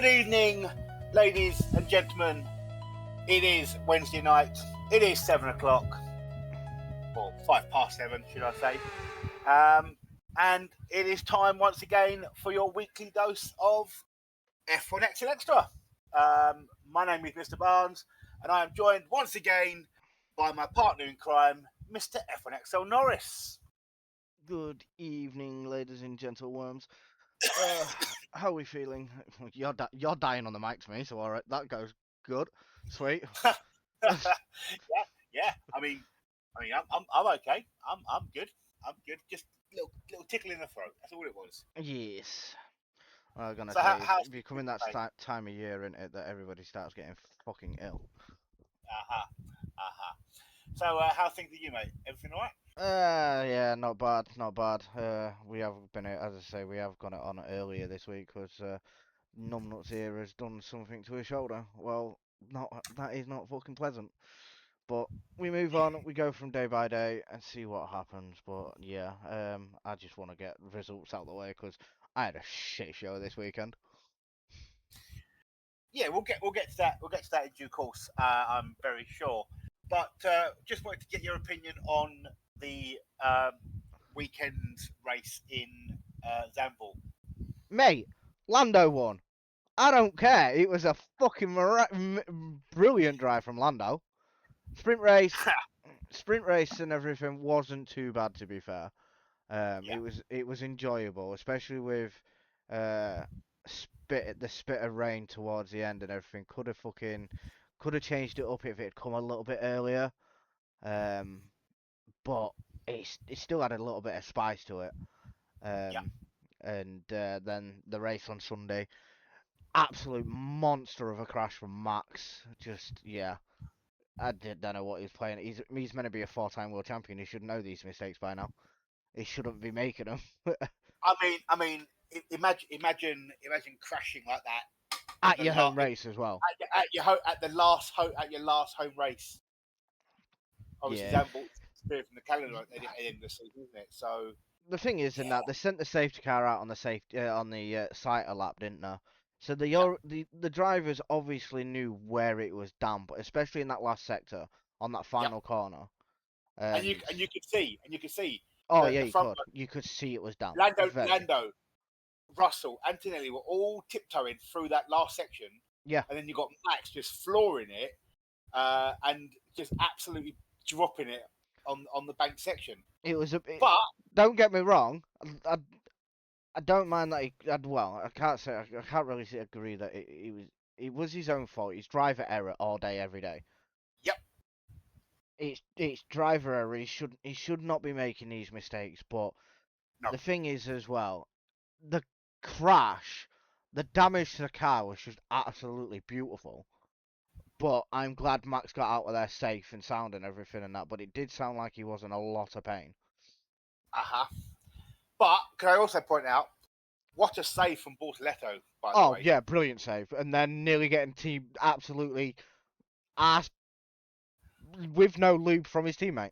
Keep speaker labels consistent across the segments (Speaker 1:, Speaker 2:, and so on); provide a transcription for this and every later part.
Speaker 1: Good evening, ladies and gentlemen. It is Wednesday night. It is 7 o'clock, or 7, should I say. And it is time once again for your weekly dose of F1XL Extra. My name is Mr. Barnes, and I am joined once again by my partner in crime, Mr. F1XL Norris.
Speaker 2: Good evening, ladies and gentleworms. How are we feeling? You're dying on the mic to me, so all right, that goes good, sweet.
Speaker 1: yeah. I'm okay. I'm good. I'm good. Just little tickle in the throat. That's all it was.
Speaker 2: Yes. I'm gonna
Speaker 1: So
Speaker 2: say
Speaker 1: how's
Speaker 2: it's becoming that time of year, isn't it, that everybody starts getting fucking ill.
Speaker 1: So how's things with you, mate? Everything all right?
Speaker 2: Yeah, not bad, not bad. We have been, as I say, we have got it on earlier this week because Numbnuts here has done something to his shoulder. Well, that is not fucking pleasant. But we move on, we go from day by day and see what happens. But yeah, I just want to get results out of the way because I had a shit show this weekend.
Speaker 1: Yeah, we'll get to that. We'll get to that in due course. I'm very sure. But just wanted to get your opinion on the weekend race in Zandvoort.
Speaker 2: Mate, Lando won. I don't care. It was a fucking brilliant drive from Lando. Sprint race, sprint race, and everything wasn't too bad to be fair.
Speaker 1: Yeah.
Speaker 2: It was enjoyable, especially with uh the spit of rain towards the end and everything. Could have changed it up if it had come a little bit earlier. Um, but it still had a little bit of spice to it.
Speaker 1: Yeah.
Speaker 2: And then the race on Sunday, absolute monster of a crash from Max. Just yeah. Don't know what he's playing. He's meant to be a four-time world champion. He should know these mistakes by now. He shouldn't be making them.
Speaker 1: Imagine crashing like that in
Speaker 2: At
Speaker 1: the
Speaker 2: your home race as well.
Speaker 1: at your last home race. Obviously,
Speaker 2: Yeah.
Speaker 1: Zandvoort's clear from the calendar at the end of the season, isn't it? So
Speaker 2: The thing is,
Speaker 1: yeah,
Speaker 2: in that they sent the safety car out on the site a lap, didn't they? So
Speaker 1: yeah,
Speaker 2: the drivers obviously knew where it was damp, especially in that last sector on that
Speaker 1: yeah.
Speaker 2: final corner.
Speaker 1: And
Speaker 2: And
Speaker 1: you could see
Speaker 2: oh
Speaker 1: the
Speaker 2: yeah,
Speaker 1: front
Speaker 2: you could see it was damp. Very.
Speaker 1: Lando, Russell, Antonelli were all tiptoeing through that last section,
Speaker 2: Yeah.
Speaker 1: and then you got Max just flooring it and just absolutely dropping it on the bank section.
Speaker 2: It was
Speaker 1: But
Speaker 2: don't get me wrong. I don't mind that well, I can't say I can't really agree that it was his own fault. It's driver error all day, every day.
Speaker 1: yep,
Speaker 2: It's driver error. He should not be making these mistakes. But
Speaker 1: no,
Speaker 2: the thing is as well, the crash, the damage to the car was just absolutely beautiful. But I'm glad Max got out of there safe and sound and everything and that. But it did sound like he was in a lot of pain.
Speaker 1: But can I also point out what a save from Bortoletto, by the
Speaker 2: Oh
Speaker 1: way.
Speaker 2: yeah, brilliant save, and then nearly getting team absolutely ass with no lube from his teammate.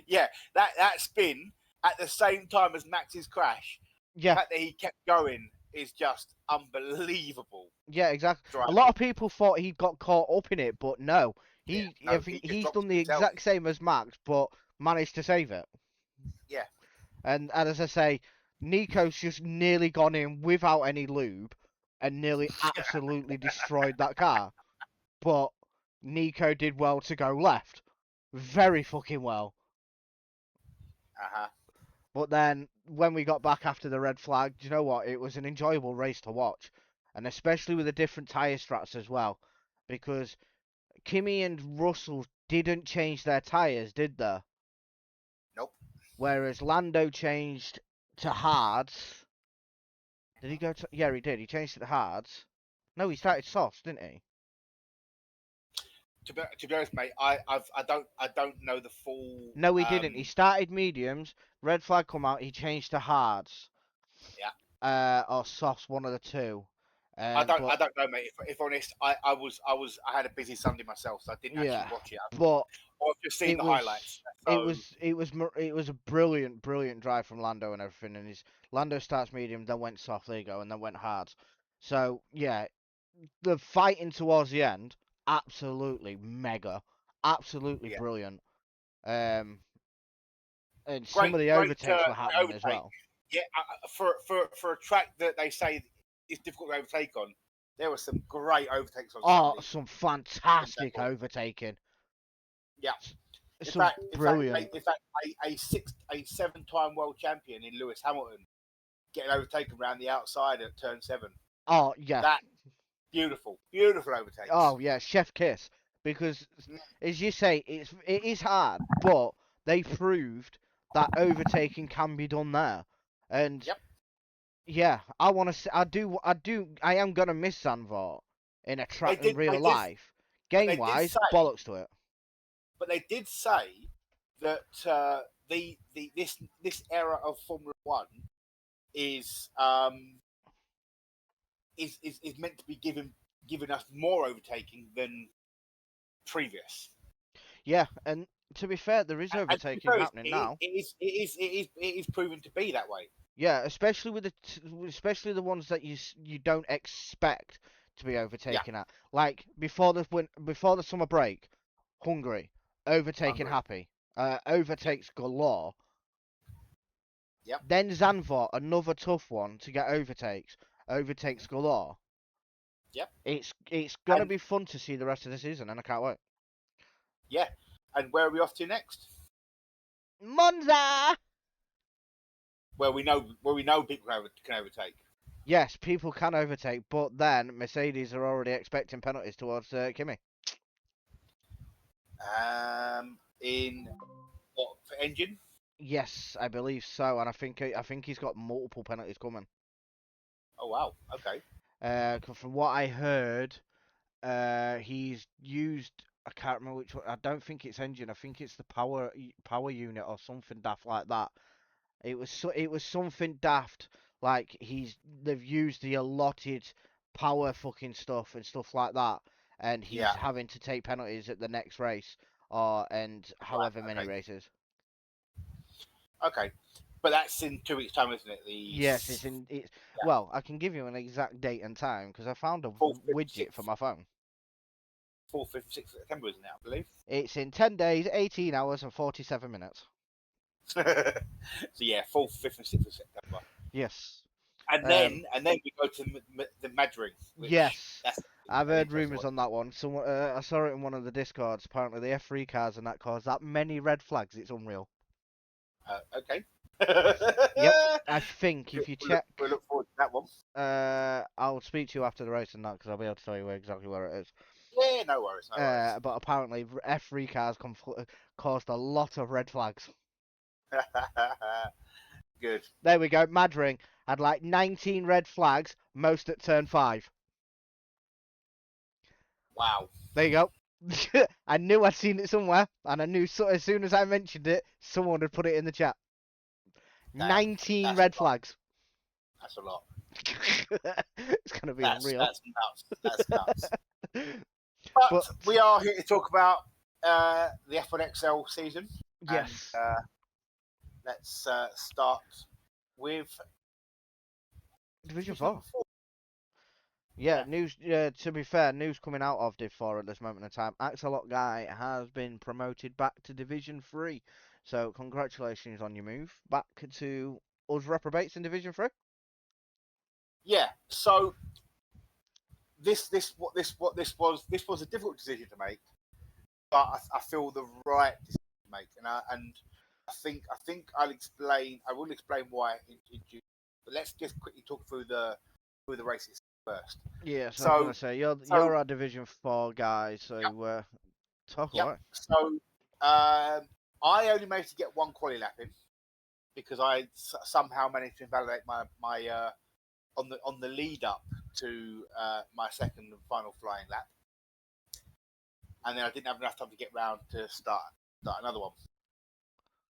Speaker 1: Yeah, that spin at the same time as Max's crash, the
Speaker 2: Yeah,
Speaker 1: fact that he kept going is just unbelievable.
Speaker 2: yeah, exactly. A
Speaker 1: Driving.
Speaker 2: lot of people thought he got caught up in it, but no, I
Speaker 1: No, he
Speaker 2: think
Speaker 1: just
Speaker 2: he's
Speaker 1: dropped
Speaker 2: done
Speaker 1: it
Speaker 2: the
Speaker 1: himself.
Speaker 2: exact same as Max, but managed to save it.
Speaker 1: Yeah.
Speaker 2: And as I say, Nico's just nearly gone in without any lube and nearly absolutely destroyed that car. But Nico did well to go left, very fucking well.
Speaker 1: Uh-huh.
Speaker 2: But then when we got back after the red flag, do you know what? It was an enjoyable race to watch, and especially with the different tyre strats as well, because Kimi and Russell didn't change their tyres, did they?
Speaker 1: Nope.
Speaker 2: Whereas Lando changed to hards. Did he go to? Yeah, he did. He changed to hards. No, he started softs, didn't he?
Speaker 1: To be honest, mate, I don't know the full.
Speaker 2: No, he didn't. He started mediums. Red flag come out. He changed to hards.
Speaker 1: Yeah.
Speaker 2: Or softs, one of the two.
Speaker 1: I
Speaker 2: But
Speaker 1: don't know, mate. If honest, I had a busy Sunday myself, so I didn't actually
Speaker 2: yeah,
Speaker 1: watch it.
Speaker 2: but
Speaker 1: I've just seen
Speaker 2: it
Speaker 1: the
Speaker 2: was
Speaker 1: highlights. So
Speaker 2: it was a brilliant drive from Lando and everything. And his Lando starts medium, then went soft. There you go, and then went hard. So yeah, the fighting towards the end, absolutely mega, absolutely
Speaker 1: Yeah,
Speaker 2: brilliant. Um, and some
Speaker 1: great,
Speaker 2: of the
Speaker 1: great,
Speaker 2: overtakes were
Speaker 1: great
Speaker 2: happening as
Speaker 1: overtake.
Speaker 2: well.
Speaker 1: Yeah, for a track that they say is difficult to overtake on, there were some great overtakes on
Speaker 2: Oh,
Speaker 1: Sunday.
Speaker 2: some fantastic overtaking.
Speaker 1: Yeah.
Speaker 2: Some brilliant.
Speaker 1: In fact, a 7-time world champion in Lewis Hamilton getting overtaken around the outside at turn 7.
Speaker 2: Oh yeah.
Speaker 1: That beautiful, beautiful overtakes.
Speaker 2: Oh yeah, chef kiss. Because as you say, it is hard, but they proved that overtaking can be done there. And
Speaker 1: Yep,
Speaker 2: yeah, I want to. I am gonna miss Zandvoort in a track in
Speaker 1: they
Speaker 2: real
Speaker 1: did,
Speaker 2: life.
Speaker 1: but
Speaker 2: Game wise, bollocks to it.
Speaker 1: they did say that this era of Formula One is is meant to be giving us more overtaking than previous.
Speaker 2: Yeah, and to be fair, there is
Speaker 1: And to be
Speaker 2: overtaking
Speaker 1: fair,
Speaker 2: happening now.
Speaker 1: it is proven to be that way.
Speaker 2: Yeah, especially with especially the ones that you don't expect to be
Speaker 1: Yeah,
Speaker 2: overtaken at. Like before the summer break, Hungary overtaking
Speaker 1: Hungary.
Speaker 2: happy,
Speaker 1: Yep,
Speaker 2: overtakes galore.
Speaker 1: yep,
Speaker 2: Then Zandvoort, another tough one to get overtakes galore.
Speaker 1: yep.
Speaker 2: It's gonna
Speaker 1: And
Speaker 2: be fun to see the rest of the season, and I can't wait.
Speaker 1: yeah, and where are we off to next?
Speaker 2: Monza.
Speaker 1: Where we know people can overtake.
Speaker 2: Yes, people can overtake, but then Mercedes are already expecting penalties towards Kimi.
Speaker 1: In what for engine?
Speaker 2: Yes, I believe so, and I think he's got multiple penalties coming.
Speaker 1: Oh wow, okay.
Speaker 2: 'Cause from what I heard, he's used. I can't remember which one. I don't think it's engine. I think it's the power unit or something daft like that. It was something daft like they've used the allotted power fucking stuff and stuff like that, and he's
Speaker 1: Yeah,
Speaker 2: having to take penalties at the next race or and
Speaker 1: right,
Speaker 2: however many
Speaker 1: okay,
Speaker 2: races.
Speaker 1: okay. But that's in 2 weeks' time, isn't it?
Speaker 2: Yes, it's in. It's
Speaker 1: Yeah,
Speaker 2: well, I can give you an exact date and time because I found a
Speaker 1: fourth, fifth,
Speaker 2: widget for
Speaker 1: sixth,
Speaker 2: my phone.
Speaker 1: 4th, 5th, 6th September, isn't it? I believe.
Speaker 2: It's in 10 days, 18 hours, and 47 minutes.
Speaker 1: So yeah, 4th, 5th, and 6th of September,
Speaker 2: Yes.
Speaker 1: and then we go to the Madrid, which
Speaker 2: Yes.
Speaker 1: that's
Speaker 2: I've
Speaker 1: an
Speaker 2: heard
Speaker 1: interesting
Speaker 2: rumours
Speaker 1: one.
Speaker 2: on that one. Someone, I saw it in one of the discords. Apparently, the F3 cars and that cause that many red flags. It's unreal.
Speaker 1: Okay.
Speaker 2: Yep. I think if you check,
Speaker 1: we'll look forward to that one.
Speaker 2: I'll speak to you after the race and that because I'll be able to tell you exactly where it is.
Speaker 1: Yeah, no worries, no worries.
Speaker 2: But apparently, F3 cars caused a lot of red flags.
Speaker 1: Good.
Speaker 2: There we go. Madring had like 19 red flags, most at turn 5.
Speaker 1: Wow.
Speaker 2: There you go. I knew I'd seen it somewhere, and I knew as soon as I mentioned it, someone would put it in the chat.
Speaker 1: Damn.
Speaker 2: 19
Speaker 1: That's
Speaker 2: red
Speaker 1: a lot.
Speaker 2: flags.
Speaker 1: That's a lot.
Speaker 2: It's gonna be unreal.
Speaker 1: That's nuts. That's nuts. But
Speaker 2: But
Speaker 1: we are here to talk about the F1XL season, and
Speaker 2: yes,
Speaker 1: let's start with
Speaker 2: Division
Speaker 1: number
Speaker 2: 4.
Speaker 1: 4.
Speaker 2: Yeah,
Speaker 1: Yeah.
Speaker 2: news. To be fair, news coming out of Div 4 at this moment in time. Axelot guy has been promoted back to Division 3. So congratulations on your move back to us reprobates in Division 3.
Speaker 1: Yeah. So this was a difficult decision to make, but I feel the right decision to make, and I think I will explain why in due. But let's just quickly talk through the races first.
Speaker 2: Yes, I was
Speaker 1: So
Speaker 2: gonna say
Speaker 1: so
Speaker 2: you're our Division 4 guy,
Speaker 1: yep,
Speaker 2: so talk
Speaker 1: yep.
Speaker 2: away.
Speaker 1: So I only managed to get one quali lap in because I somehow managed to invalidate my on the lead up to my second and final flying lap, and then I didn't have enough time to get round to start another one.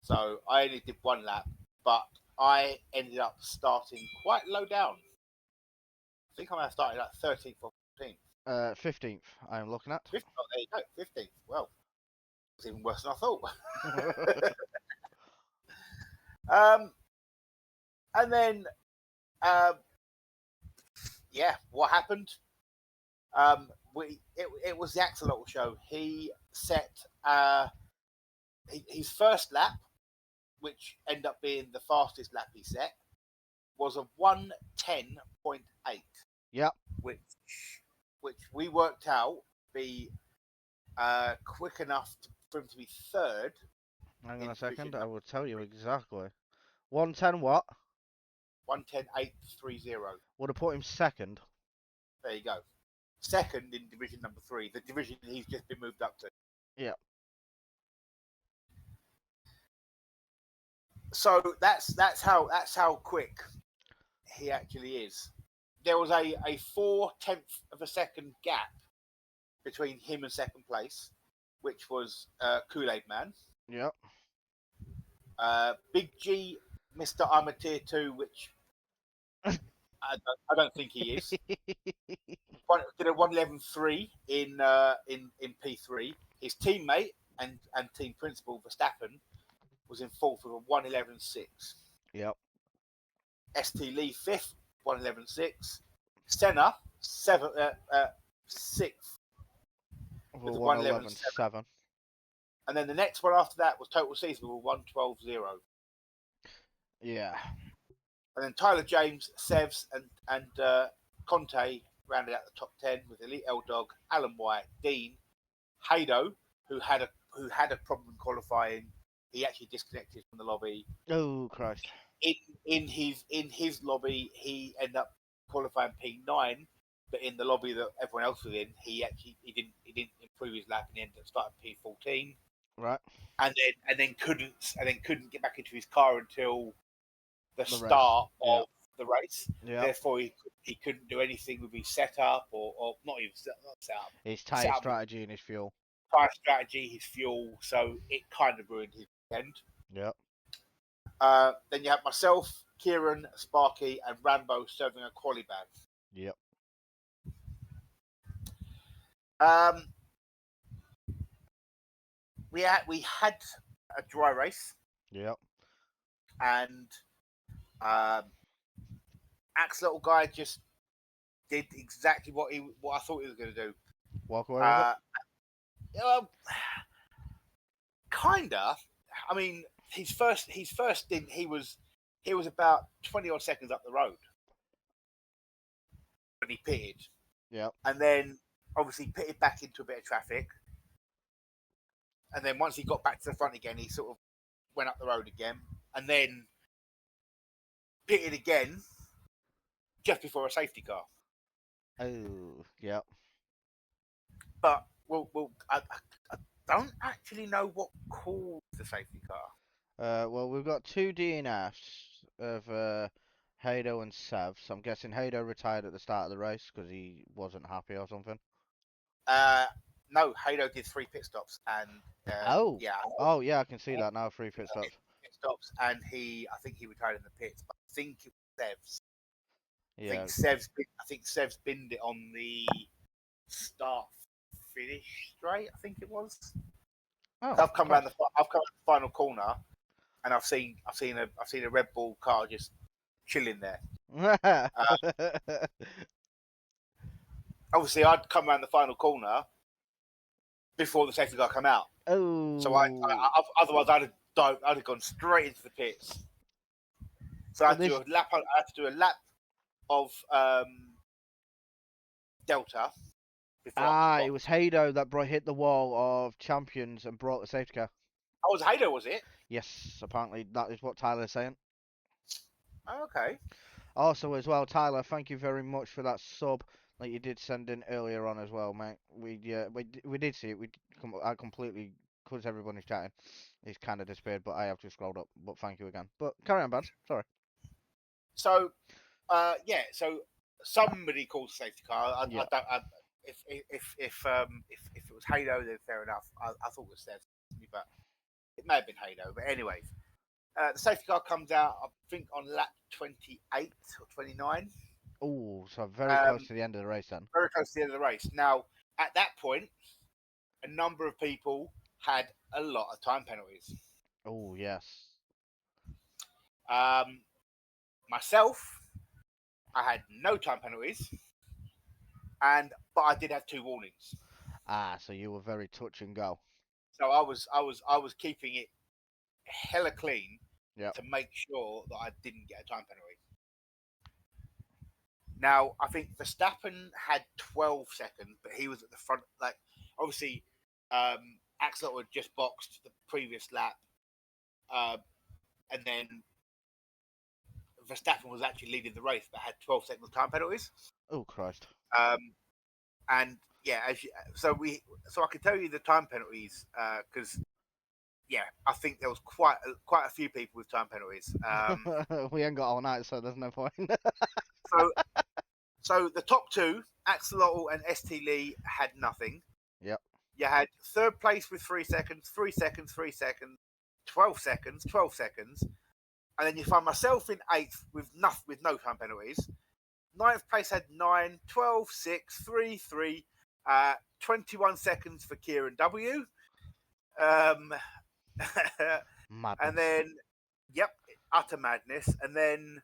Speaker 1: So I only did one lap, but I ended up starting quite low down. I think I might have started at 13th or 14th.
Speaker 2: 15th, I'm looking at.
Speaker 1: 15th, oh, there you go, 15th. Well, it's even worse than I thought. um, and then, yeah, what happened? It was the axolotl show. He set his first lap, which ended up being the fastest lap he set, was a 1:10.8,
Speaker 2: Yep.
Speaker 1: which we worked out be quick enough for him to be third
Speaker 2: Hang on
Speaker 1: in
Speaker 2: a
Speaker 1: division
Speaker 2: second. I
Speaker 1: number
Speaker 2: will tell you
Speaker 1: 3.
Speaker 2: exactly. 110 what?
Speaker 1: 1:10.830.
Speaker 2: Would have put him second.
Speaker 1: There you go. Second in division number 3, the division he's just been moved up to.
Speaker 2: Yep.
Speaker 1: So that's how quick he actually is. There was a 4/10 of a second gap between him and second place, which was Kool-Aid Man.
Speaker 2: Yep.
Speaker 1: Big G, Mr. I'm a tier 2, which I don't think he is. Did a 1:11.3 in P3. His teammate and team principal Verstappen was in fourth with a 1:11.6.
Speaker 2: Yep.
Speaker 1: ST Lee fifth, 1:11.6. Senna sixth with
Speaker 2: Well,
Speaker 1: a 1:11.7.
Speaker 2: 111.7.
Speaker 1: And then the next one after that was Total Season with a 1:12.0.
Speaker 2: Yeah.
Speaker 1: And then Tyler James, Sevs, and Conte rounded out the top 10 with Elite L Dog, Alan White, Dean, Haydo, who had a problem qualifying. He actually disconnected from the lobby.
Speaker 2: Oh Christ.
Speaker 1: In his lobby, he ended up qualifying P9, but in the lobby that everyone else was in, he didn't improve his lap and he ended up starting P14.
Speaker 2: Right.
Speaker 1: And then couldn't get back into his car until the
Speaker 2: The race.
Speaker 1: start
Speaker 2: Yeah.
Speaker 1: of the race.
Speaker 2: Yeah.
Speaker 1: Therefore, he couldn't do anything with his setup or not even not setup.
Speaker 2: His tyre strategy and his fuel.
Speaker 1: Tyre strategy, his fuel. So it kind of ruined his weekend.
Speaker 2: Yep.
Speaker 1: Then you have myself, Kieran, Sparky, and Rambo serving a quali bag.
Speaker 2: Yep.
Speaker 1: We had a dry race.
Speaker 2: Yep.
Speaker 1: And Axolotl guy just did exactly what I thought he was going to do.
Speaker 2: Walk away with it.
Speaker 1: Kinda. I mean, his first stint, he was about 20 odd seconds up the road when he pitted.
Speaker 2: Yep.
Speaker 1: And then obviously pitted back into a bit of traffic. And then once he got back to the front again, he sort of went up the road again, and then pitted again just before a safety car.
Speaker 2: Oh, yep.
Speaker 1: But I don't actually know what caused the safety car.
Speaker 2: Well, we've got two DNFs of Haydo and Sev. So I'm guessing Haydo retired at the start of the race because he wasn't happy or something.
Speaker 1: No, Haydo did 3 pit stops, and
Speaker 2: Oh yeah, I can see
Speaker 1: Yeah.
Speaker 2: that now. 3 pit stops.
Speaker 1: Pit stops, and I think he retired in the pits. But I think it was Sevs.
Speaker 2: Yeah.
Speaker 1: I think Sevs binned it on the start finish straight. I think it was.
Speaker 2: Oh,
Speaker 1: I've come around the final corner, and I've seen a Red Bull car just chilling there. Obviously, I'd come around the final corner before the safety car come out.
Speaker 2: Oh.
Speaker 1: So otherwise I'd have gone straight into the pits. So I had to do a lap of Delta.
Speaker 2: It was Haydo that hit the wall of champions and brought the safety car.
Speaker 1: Oh, was Haydo, was it?
Speaker 2: Yes, apparently that is what Tyler's saying.
Speaker 1: Oh, okay.
Speaker 2: Also, as well, Tyler, thank you very much for that sub that you did send in earlier on as well, mate. We did see it. I completely, because everybody's chatting, it's kind of disappeared, but I have just scrolled up. But thank you again. But carry on, Bads. Sorry.
Speaker 1: So, so somebody calls the safety car. If it was Haydo, then fair enough. I thought it was Seth, but it may have been Haydo. But anyways, the safety car comes out, I think, on lap 28 or 29.
Speaker 2: Oh, so very close to the end of the race then.
Speaker 1: Very close to the end of the race. Now, at that point, a number of people had a lot of time penalties.
Speaker 2: Oh, yes.
Speaker 1: Myself, I had no time penalties, but I did have 2 warnings.
Speaker 2: Ah, so you were very touch and go.
Speaker 1: So I was keeping it hella clean
Speaker 2: Yep.
Speaker 1: to make sure that I didn't get a time penalty. Now I think Verstappen had 12 seconds, but he was at the front. Like obviously, Axel had just boxed the previous lap, and then Verstappen was actually leading the race, but had 12 seconds time penalties.
Speaker 2: Oh Christ.
Speaker 1: And yeah, so I can tell you the time penalties because yeah, I think there was quite a few people with time penalties.
Speaker 2: We ain't got all night, so there's no point.
Speaker 1: So so the top 2, Axolotl and ST Lee, had nothing.
Speaker 2: Yep.
Speaker 1: You had third place with 3 seconds, 3 seconds, 3 seconds, 12 seconds, 12 seconds, and then you find myself in 8th with no time penalties. 9th place had 9, 12, 6, 3, 3, 21 seconds for Kieran W.
Speaker 2: Madness.
Speaker 1: And then, yep, utter madness. And then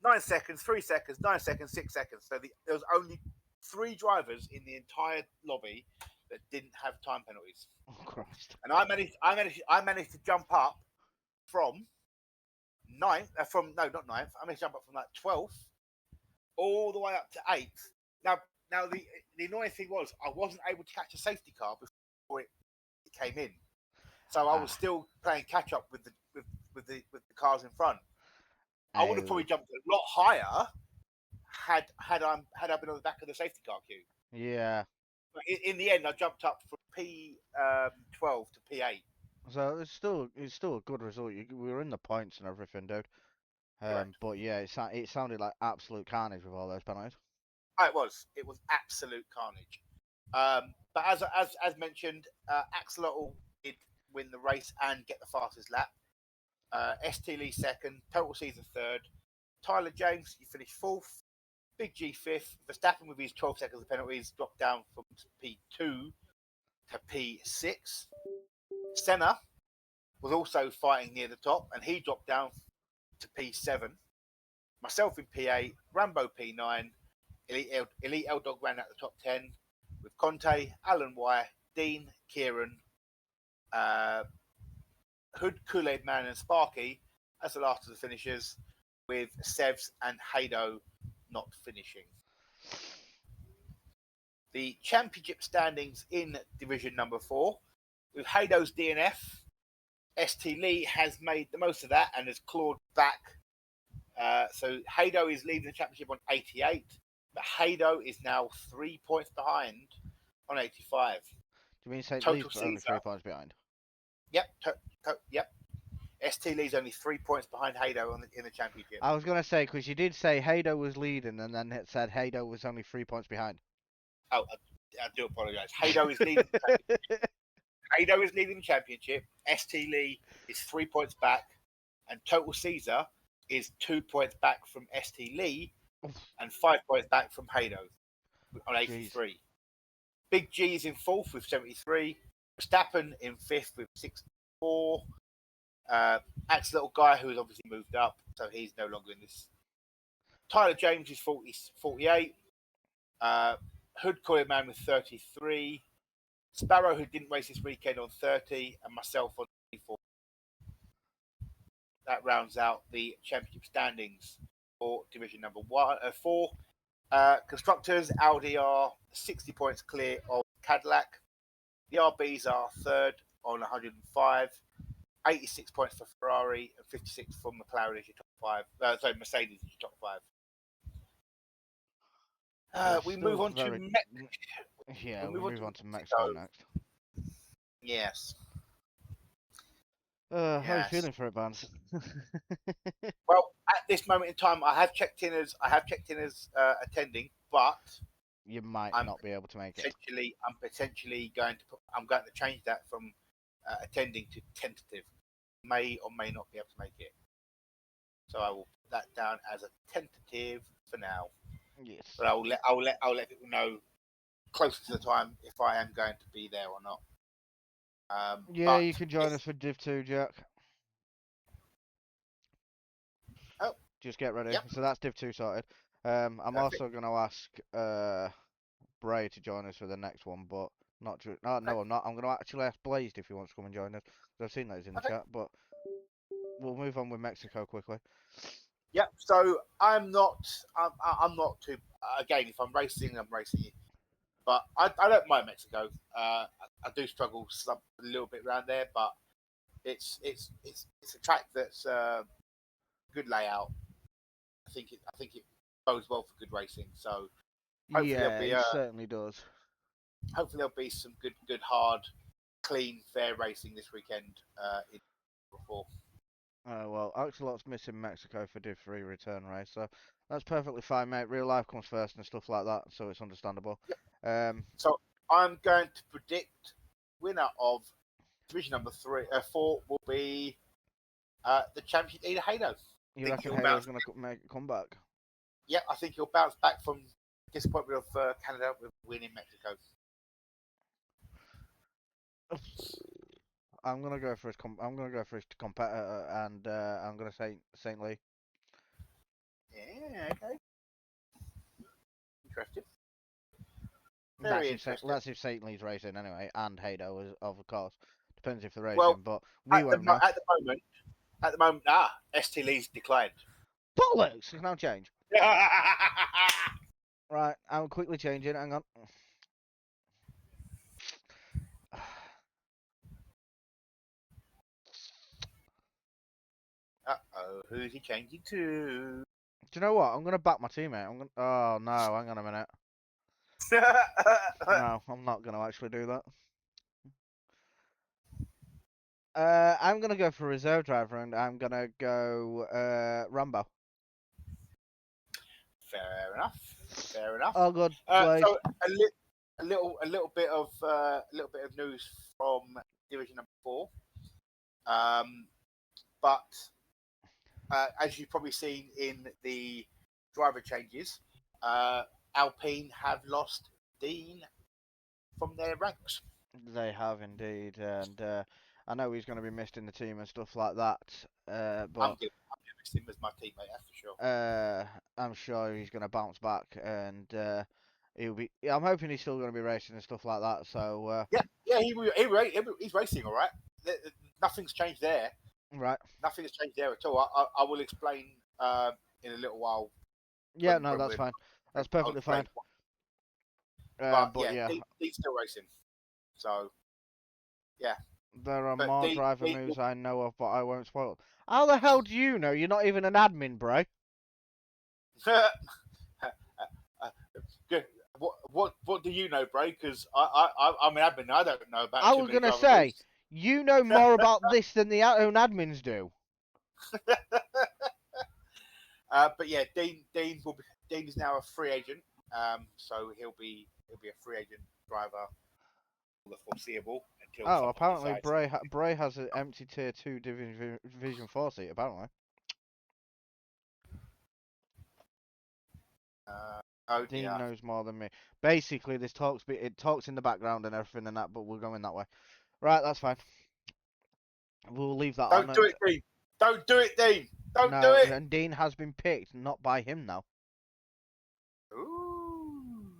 Speaker 1: 9 seconds, 3 seconds, 9 seconds, 6 seconds. So there was only 3 drivers in the entire lobby that didn't have time penalties.
Speaker 2: Oh Christ.
Speaker 1: And I managed to jump up from 9th, not 9th. I managed to jump up from like 12th all the way up to 8th. Now the annoying thing was I wasn't able to catch a safety car before it came in, so I was still playing catch up with the cars in front. I would have probably jumped a lot higher had I been on the back of the safety car queue.
Speaker 2: Yeah.
Speaker 1: But in the end, I jumped up from P12 to P8.
Speaker 2: So it's still a good result. We were in the points and everything, dude. But yeah, it sounded like absolute carnage with all those penalties.
Speaker 1: Oh, it was absolute carnage. But as mentioned, Axolotl did win the race and get the fastest lap. ST Lee second, Total Season third, Tyler James, you finished 4th, Big G 5th, Verstappen with his 12 seconds of penalties dropped down from P2 to P6. Senna was also fighting near the top and he dropped down to P7. Myself in P8, Rambo P9, Elite L Dog ran out the top 10 with Conte, Alan Y, Dean, Kieran, Hood, Kool-Aid Man, and Sparky as the last of the finishers, with Sevs and Hado not finishing. The championship standings in division number 4, with Hado's DNF, ST Lee has made the most of that and has clawed back. So Hado is leading the championship on 88, but Hado is now 3 points behind on 85.
Speaker 2: Do you mean St.
Speaker 1: Total
Speaker 2: Lee's only
Speaker 1: Caesar.
Speaker 2: 3 points behind?
Speaker 1: Yep, yep. ST Lee's only 3 points behind Hado in the championship.
Speaker 2: I was gonna say because you did say Hado was leading, and then it said Hado was only 3 points behind.
Speaker 1: Oh, I do apologise. Hado is leading the championship. Hado is leading the championship. ST Lee is 3 points back, and Total Caesar is 2 points back from ST Lee and 5 points back from Hado on 83. Jeez. Big G is in 4th with 73. Verstappen in 5th with 64. Axel Little Guy, who has obviously moved up, so he's no longer in this. Tyler James is 48. Hood Coil Man with 33. Sparrow, who didn't race this weekend, on 30, and myself on 24. That rounds out the championship standings for division number 4. Constructors, Audi are 60 points clear of Cadillac. The RBs are third on 105. 86 points for Ferrari and 56 for McLaren as your top 5. Mercedes is your top 5. We move on to Mexico.
Speaker 2: Yeah, we move on to Mexico next.
Speaker 1: Yes.
Speaker 2: How are you feeling for it, Vance?
Speaker 1: Well, at this moment in time, I have checked in as attending, but
Speaker 2: you might not be able to make it.
Speaker 1: I'm potentially going to change that from attending to tentative. May or may not be able to make it. So I will put that down as a tentative for now.
Speaker 2: Yes.
Speaker 1: But I'll let people know closer to the time if I am going to be there or not.
Speaker 2: Yeah, you can join us for Div 2, Jack.
Speaker 1: Oh,
Speaker 2: Just get ready.
Speaker 1: Yep.
Speaker 2: So that's Div 2 sorted. I'm
Speaker 1: Perfect.
Speaker 2: also going to ask Bray to join us for the next one, but not. No,
Speaker 1: Okay.
Speaker 2: I'm not. I'm going to actually ask Blazed if he wants to come and join us. 'Cause I've seen those in the
Speaker 1: Okay.
Speaker 2: chat, but we'll move on with Mexico quickly.
Speaker 1: Yep. So I'm not too. Again, if I'm racing, I'm racing. But I don't mind Mexico. I do struggle a little bit around there, but it's a track that's good layout. I think it bodes well for good racing. So hopefully
Speaker 2: Yeah, it certainly does.
Speaker 1: there'll be some good hard, clean, fair racing this weekend in before.
Speaker 2: Well, Axelot's missing Mexico for Div 3 return race, so that's perfectly fine, mate. Real life comes first and stuff like that, so it's understandable.
Speaker 1: Yep. So I'm going to predict winner of division number 4 will be the champion Ida Haydo.
Speaker 2: You reckon Halo's going to make a comeback?
Speaker 1: Yeah, I think he'll bounce back from disappointment of Canada with winning Mexico.
Speaker 2: I'm gonna go for his competitor, and I'm gonna say Saint Lee.
Speaker 1: Yeah, okay. Interesting. Very interesting.
Speaker 2: That's if Saint Lee's racing anyway, and Hado is of course. Depends if they're racing,
Speaker 1: Well,
Speaker 2: but we won't know.
Speaker 1: At the moment, ST Lee's declined.
Speaker 2: Bollocks! There's no change. Right, I'm quickly changing. Hang on.
Speaker 1: Who's he changing to?
Speaker 2: Do you know what? I'm gonna back my teammate. Oh no! Hang on a minute. No, I'm not gonna actually do that. I'm gonna go for reserve driver, and I'm gonna go Rambo.
Speaker 1: Fair enough. Fair enough.
Speaker 2: Oh good, Blaze.
Speaker 1: So a little bit of news from division number 4. But as you've probably seen in the driver changes, Alpine have lost Dean from their ranks.
Speaker 2: They have indeed, and I know he's going to be missed in the team and stuff like that. But
Speaker 1: I'm gonna miss him as my teammate, that's for sure.
Speaker 2: I'm sure he's going to bounce back, and he'll be. I'm hoping he's still going to be racing and stuff like that. So
Speaker 1: yeah, he's racing all right. Nothing's changed there.
Speaker 2: Right.
Speaker 1: Nothing has changed there at all. I will explain in a little while.
Speaker 2: Yeah, no, that's fine. That's perfectly fine.
Speaker 1: But
Speaker 2: yeah,
Speaker 1: Dean's still racing. So, yeah.
Speaker 2: There are more driver moves I know of, but I won't spoil. How the hell do you know? You're not even an admin, bro.
Speaker 1: Good. What do you know, bro? Because I'm an admin. I don't know about.
Speaker 2: I was gonna say you know more about this than the own admins do.
Speaker 1: But yeah, Dean is now a free agent. So he'll be a free agent driver for the foreseeable until.
Speaker 2: Oh, apparently Bray has an empty tier 2 division 4 seat. Apparently. Dean knows more than me. Basically, it talks in the background and everything and that, but we're going that way. Right, that's fine. We'll leave that on.
Speaker 1: Don't do it, Dean. Don't do it, Dean. Don't
Speaker 2: no,
Speaker 1: do it.
Speaker 2: And Dean has been picked, not by him now.
Speaker 1: Ooh.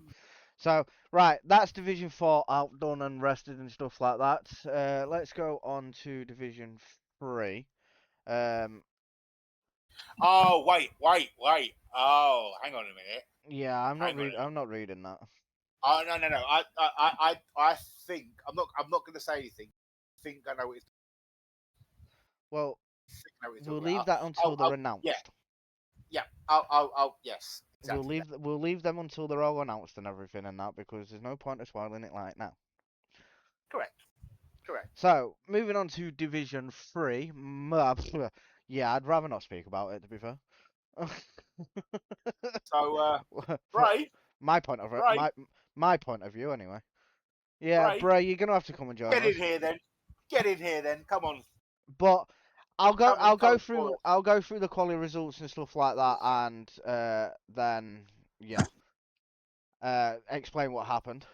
Speaker 2: So, right, that's Division 4 outdone and rested and stuff like that. Let's go on to Division 3.
Speaker 1: Oh, wait. Oh, hang on a minute.
Speaker 2: Yeah, I'm not reading that.
Speaker 1: Oh, no. I think I'm not going to say anything. I think I know what it's.
Speaker 2: Well, we'll leave
Speaker 1: about.
Speaker 2: that until they're announced.
Speaker 1: Yeah. I'll yes. Exactly
Speaker 2: We'll leave them until they're all announced and everything and that, because there's no point of spoiling it like now.
Speaker 1: Correct.
Speaker 2: So, moving on to Division 3. Yeah, I'd rather not speak about it, to be fair.
Speaker 1: So, Bray.
Speaker 2: My point of view, anyway. Yeah, Bray, you're gonna have to come and join us.
Speaker 1: Get in here then. Come on.
Speaker 2: But I'll go through the quality results and stuff like that, and then yeah, explain what happened.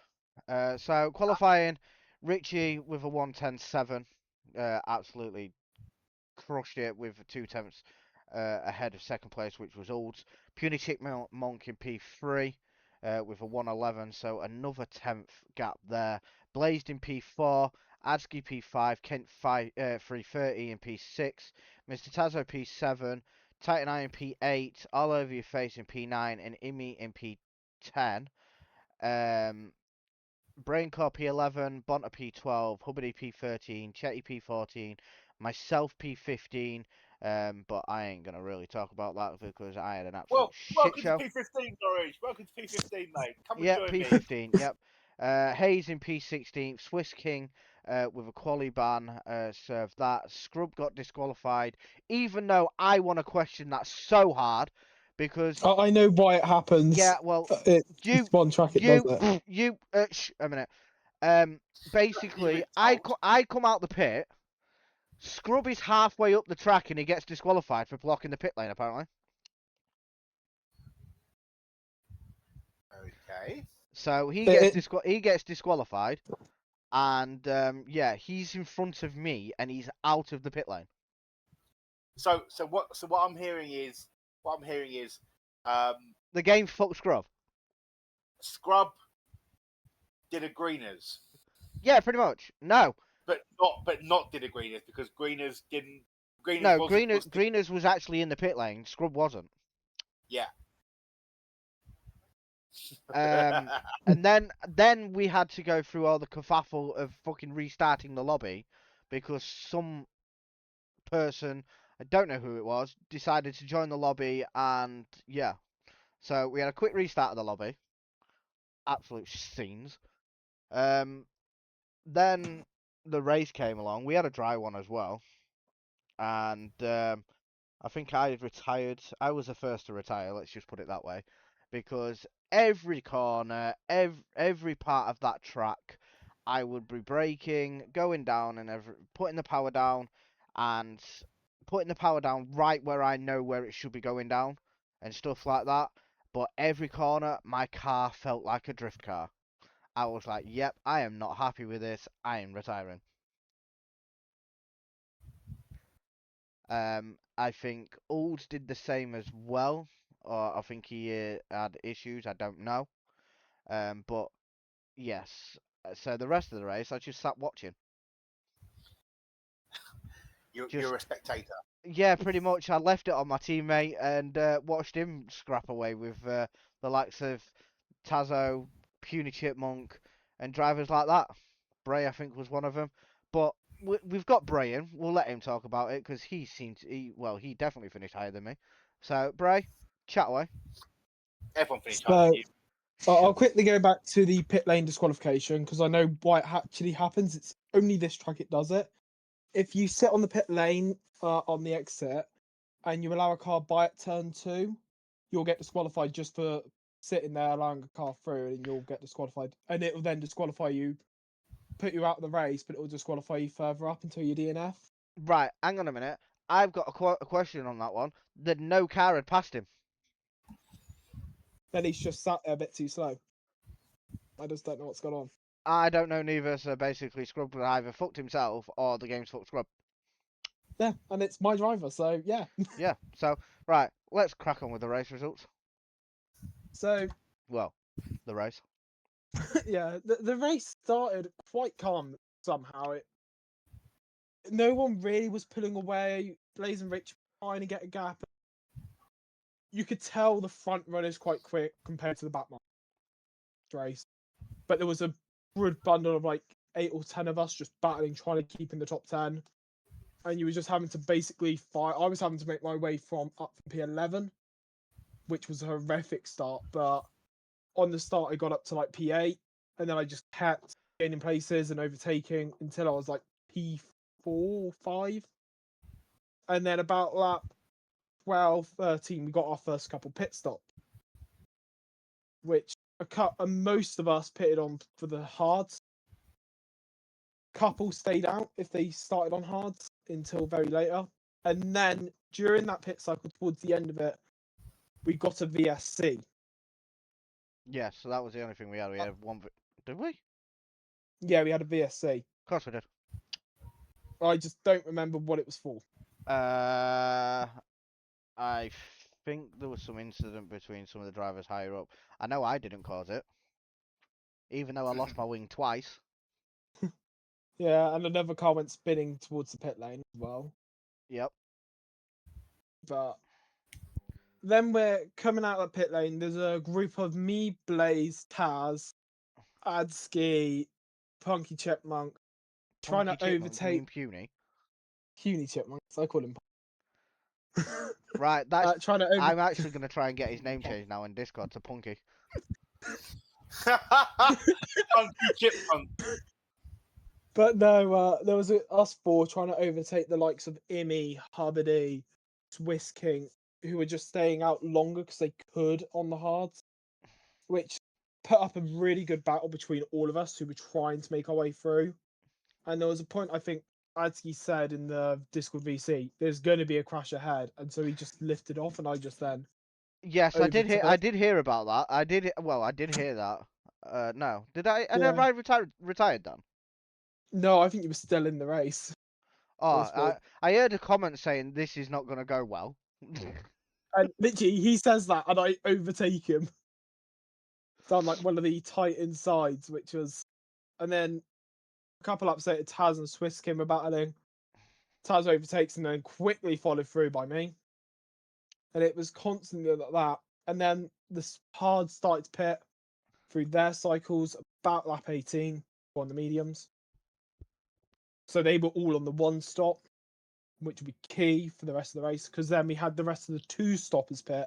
Speaker 2: So qualifying, Richie with a 1:10.7, absolutely crushed it with 2 tenths. ahead of second place, which was Olds. Punichik Monk in P3 with a 1:11, so another 10th gap there. Blazed in P4, Adsky P5, Kent 330 in P6, Mr. Tazo P7, Titan Eye in P8, All Over Your Face in P9, and Imi in P10. Braincore P11, Bonta P12, Hubbard P13, Chetty P14, myself P15, but I ain't going to really talk about that because I had an absolute
Speaker 1: Well,
Speaker 2: shit
Speaker 1: welcome to
Speaker 2: show.
Speaker 1: P15, Norwich. Welcome to P15, mate. Come and
Speaker 2: Yep,
Speaker 1: join me.
Speaker 2: P15, yep. Hayes in P16, Swiss King with a quali ban served that. Scrub got disqualified, even though I want to question that so hard because,
Speaker 3: I know why it happens.
Speaker 2: yeah, well,
Speaker 3: It's one track it does it.
Speaker 2: a minute.
Speaker 1: You
Speaker 2: Basically,
Speaker 1: been told.
Speaker 2: I come out the pit. Scrub is halfway up the track and he gets disqualified for blocking the pit lane. Apparently,
Speaker 1: Okay.
Speaker 2: so he
Speaker 3: It-
Speaker 2: gets disqualified, and yeah, he's in front of me and he's out of the pit lane.
Speaker 1: So what I'm hearing is um,
Speaker 2: The game fucked Scrub.
Speaker 1: Scrub did a greeners,
Speaker 2: Yeah, pretty much. No,
Speaker 1: but not did a greeners because greeners didn't. Greeners
Speaker 2: no,
Speaker 1: wasn't. Was the,
Speaker 2: Greeners was actually in the pit lane. Scrub wasn't.
Speaker 1: yeah.
Speaker 2: And then we had to go through all the kerfuffle of fucking restarting the lobby because some person, I don't know who it was, decided to join the lobby, and yeah, so we had a quick restart of the lobby. Absolute scenes. Then the race came along. We had a dry one as well, and I think I had retired. I was the first to retire. Let's just put it that way, because every corner, every part of that track, I would be braking, going down, and putting the power down, and putting the power down right where I know where it should be going down, and stuff like that. But every corner, my car felt like a drift car. I was like, "Yep, I am not happy with this. I am retiring." I think Olds did the same as well, or I think he had issues. I don't know. But yes. So the rest of the race, I just sat watching.
Speaker 1: You're a spectator.
Speaker 2: Yeah, pretty much. I left it on my teammate and watched him scrap away with the likes of Tazo, Puny Chipmunk, and drivers like that. Bray, I think, was one of them. But we've got Bray in. We'll let him talk about it because he definitely finished higher than me. So, Bray, chat away.
Speaker 1: Everyone finished higher than
Speaker 3: So
Speaker 1: you.
Speaker 3: I'll quickly go back to the pit lane disqualification because I know why it actually happens. It's only this track it does it. If you sit on the pit lane on the exit and you allow a car by at turn 2, you'll get disqualified just for sitting there allowing a car through, and you'll get disqualified. And it will then disqualify you, put you out of the race, but it will disqualify you further up until your DNF.
Speaker 2: Right, hang on a minute. I've got a question on that one. That no car had passed him.
Speaker 3: Then he's just sat there a bit too slow. I just don't know what's going on.
Speaker 2: I don't know neither. So basically, Scrub either fucked himself or the game's fucked Scrub.
Speaker 3: Yeah, and it's my driver, so yeah.
Speaker 2: Yeah. So right, let's crack on with the race results.
Speaker 3: So
Speaker 2: Well, the race.
Speaker 3: yeah, the race started quite calm somehow. No one really was pulling away. Blaze and Rich trying to get a gap. You could tell the front runners quite quick compared to the back race. But there was a good bundle of like 8 or 10 of us just battling, trying to keep in the top 10. And you were just having to basically fight. I was having to make my way up from P11, which was a horrific start. But on the start, I got up to like P8, and then I just kept gaining places and overtaking until I was like P4, 5. And then about lap 12, 13, we got our first couple pit stops, which most of us pitted on for the hards. Couple stayed out if they started on hards until very later. And then during that pit cycle, towards the end of it, we got a VSC.
Speaker 2: Yeah, so that was the only thing we had. We had one. Did we?
Speaker 3: Yeah, we had a VSC.
Speaker 2: Of course we did.
Speaker 3: I just don't remember what it was for.
Speaker 2: I think there was some incident between some of the drivers higher up. I know I didn't cause it, even though I lost my wing twice.
Speaker 3: Yeah, and another car went spinning towards the pit lane as well.
Speaker 2: Yep.
Speaker 3: But then we're coming out of the pit lane. There's a group of me, Blaze, Taz, Adski, Punky Chipmunk trying
Speaker 2: Punky
Speaker 3: to
Speaker 2: Chipmunk, do you mean
Speaker 3: overtake
Speaker 2: puny?
Speaker 3: Puny Chipmunks. I call him.
Speaker 2: Right, that's.
Speaker 3: Trying to over.
Speaker 2: I'm actually going to try and get his name changed now in Discord to Punky.
Speaker 1: Funky chipmunk.
Speaker 3: But no, there was us four trying to overtake the likes of Immy, Hubbard, Swiss King, who were just staying out longer because they could on the hards, which put up a really good battle between all of us who were trying to make our way through. And there was a point I think Adski said in the Discord VC, there's going to be a crash ahead, and so he just lifted off, and I just then
Speaker 2: Yes, I did hear. I
Speaker 3: overtook.
Speaker 2: did hear about that. I did. Well, I did hear that. No, did I?
Speaker 3: Yeah.
Speaker 2: Have I retired then?
Speaker 3: No, I think you were still in the race.
Speaker 2: Oh,
Speaker 3: Well.
Speaker 2: I heard a comment saying this is not going to go well.
Speaker 3: And literally, he says that, and I overtake him down like one of the tight insides, which was, and then a couple laps later, Taz and Swiss came were battling. Taz overtakes and then quickly followed through by me, and it was constantly like that. And then the hard started to pit through their cycles about lap 18 on the mediums. So they were all on the one stop, which would be key for the rest of the race, because then we had the rest of the two stoppers pit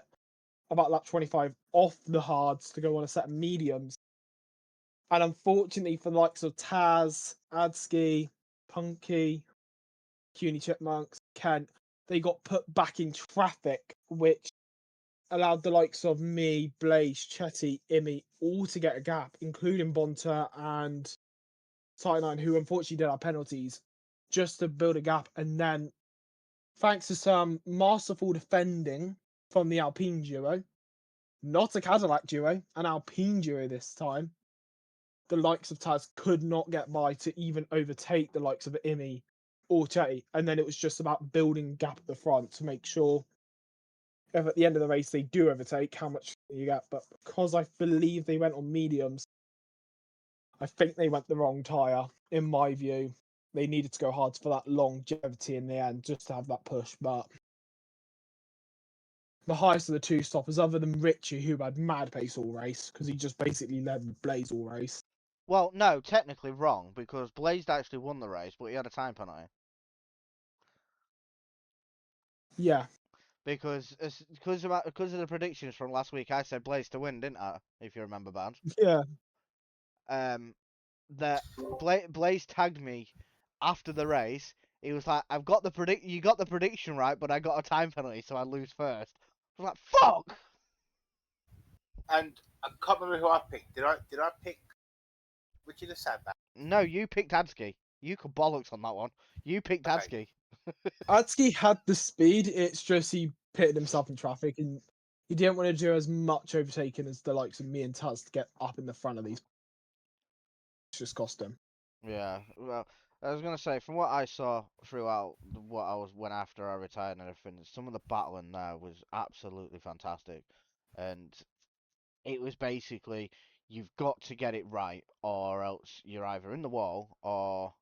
Speaker 3: about lap 25 off the hards to go on a set of mediums. And unfortunately for the likes of Taz, Adski, Punky, CUNY Chipmunks, Kent, they got put back in traffic, which allowed the likes of me, Blaze, Chetty, Immy all to get a gap, including Bonta and Titanine, who unfortunately did our penalties, just to build a gap. And then, thanks to some masterful defending from the Alpine duo, not a Cadillac duo, an Alpine duo this time, the likes of Taz could not get by to even overtake the likes of Immy or Chetty. And then it was just about building gap at the front to make sure if at the end of the race they do overtake, how much you get. But because I believe they went on mediums, I think they went the wrong tyre, in my view. They needed to go hard for that longevity in the end, just to have that push. But the highest of the two stoppers, other than Richie, who had mad pace all race, because he just basically led Blaze all race.
Speaker 2: Well, no, technically wrong, because Blazed actually won the race, but he had a time penalty.
Speaker 3: Yeah.
Speaker 2: Because of the predictions from last week, I said Blaze to win, didn't I? If you remember, Band.
Speaker 3: Yeah.
Speaker 2: That Blaze tagged me after the race. He was like, "I've got you got the prediction right, but I got a time penalty, so I lose first." I was like, "Fuck!"
Speaker 1: And I can't remember who I picked. Did I pick Richie the Sadman?
Speaker 2: No, you picked Adski. You could bollocks on that one. You picked
Speaker 1: Okay.
Speaker 2: Adski.
Speaker 3: Adski had the speed, it's just he pitted himself in traffic and he didn't want to do as much overtaking as the likes of me and Taz to get up in the front of these. It's just cost him.
Speaker 2: Yeah, well, I was gonna say, from what I saw throughout what I went after I retired and everything, some of the battling there was absolutely fantastic, and it was basically you've got to get it right, or else you're either in the wall or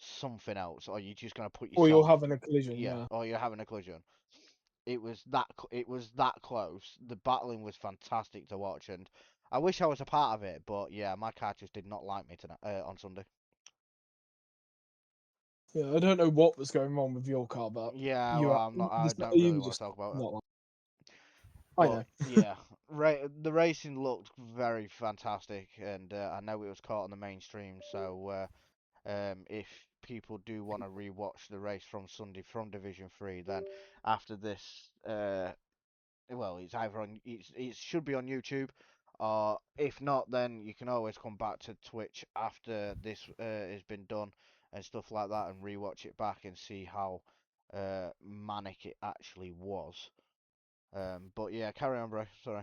Speaker 2: something else, or you're just gonna put
Speaker 3: Or you're
Speaker 2: yourself,
Speaker 3: having a collision,
Speaker 2: yeah,
Speaker 3: yeah.
Speaker 2: or you're having a collision. It was that close. The battling was fantastic to watch, and I wish I was a part of it, but yeah, my car just did not like me tonight on Sunday.
Speaker 3: Yeah, I don't know what was going wrong with your car, but
Speaker 2: Yeah,
Speaker 3: you
Speaker 2: well,
Speaker 3: are,
Speaker 2: I don't
Speaker 3: you
Speaker 2: really
Speaker 3: were
Speaker 2: want to
Speaker 3: just
Speaker 2: talk about it.
Speaker 3: not like. I
Speaker 2: But
Speaker 3: know.
Speaker 2: yeah, the racing looked very fantastic, and I know it was caught on the mainstream. So if people do want to rewatch the race from Sunday from Division 3, then after this, well, it's either it should be on YouTube, or if not, then you can always come back to Twitch after this has been done and stuff like that, and rewatch it back and see how manic it actually was. But yeah, carry on, bro. Sorry.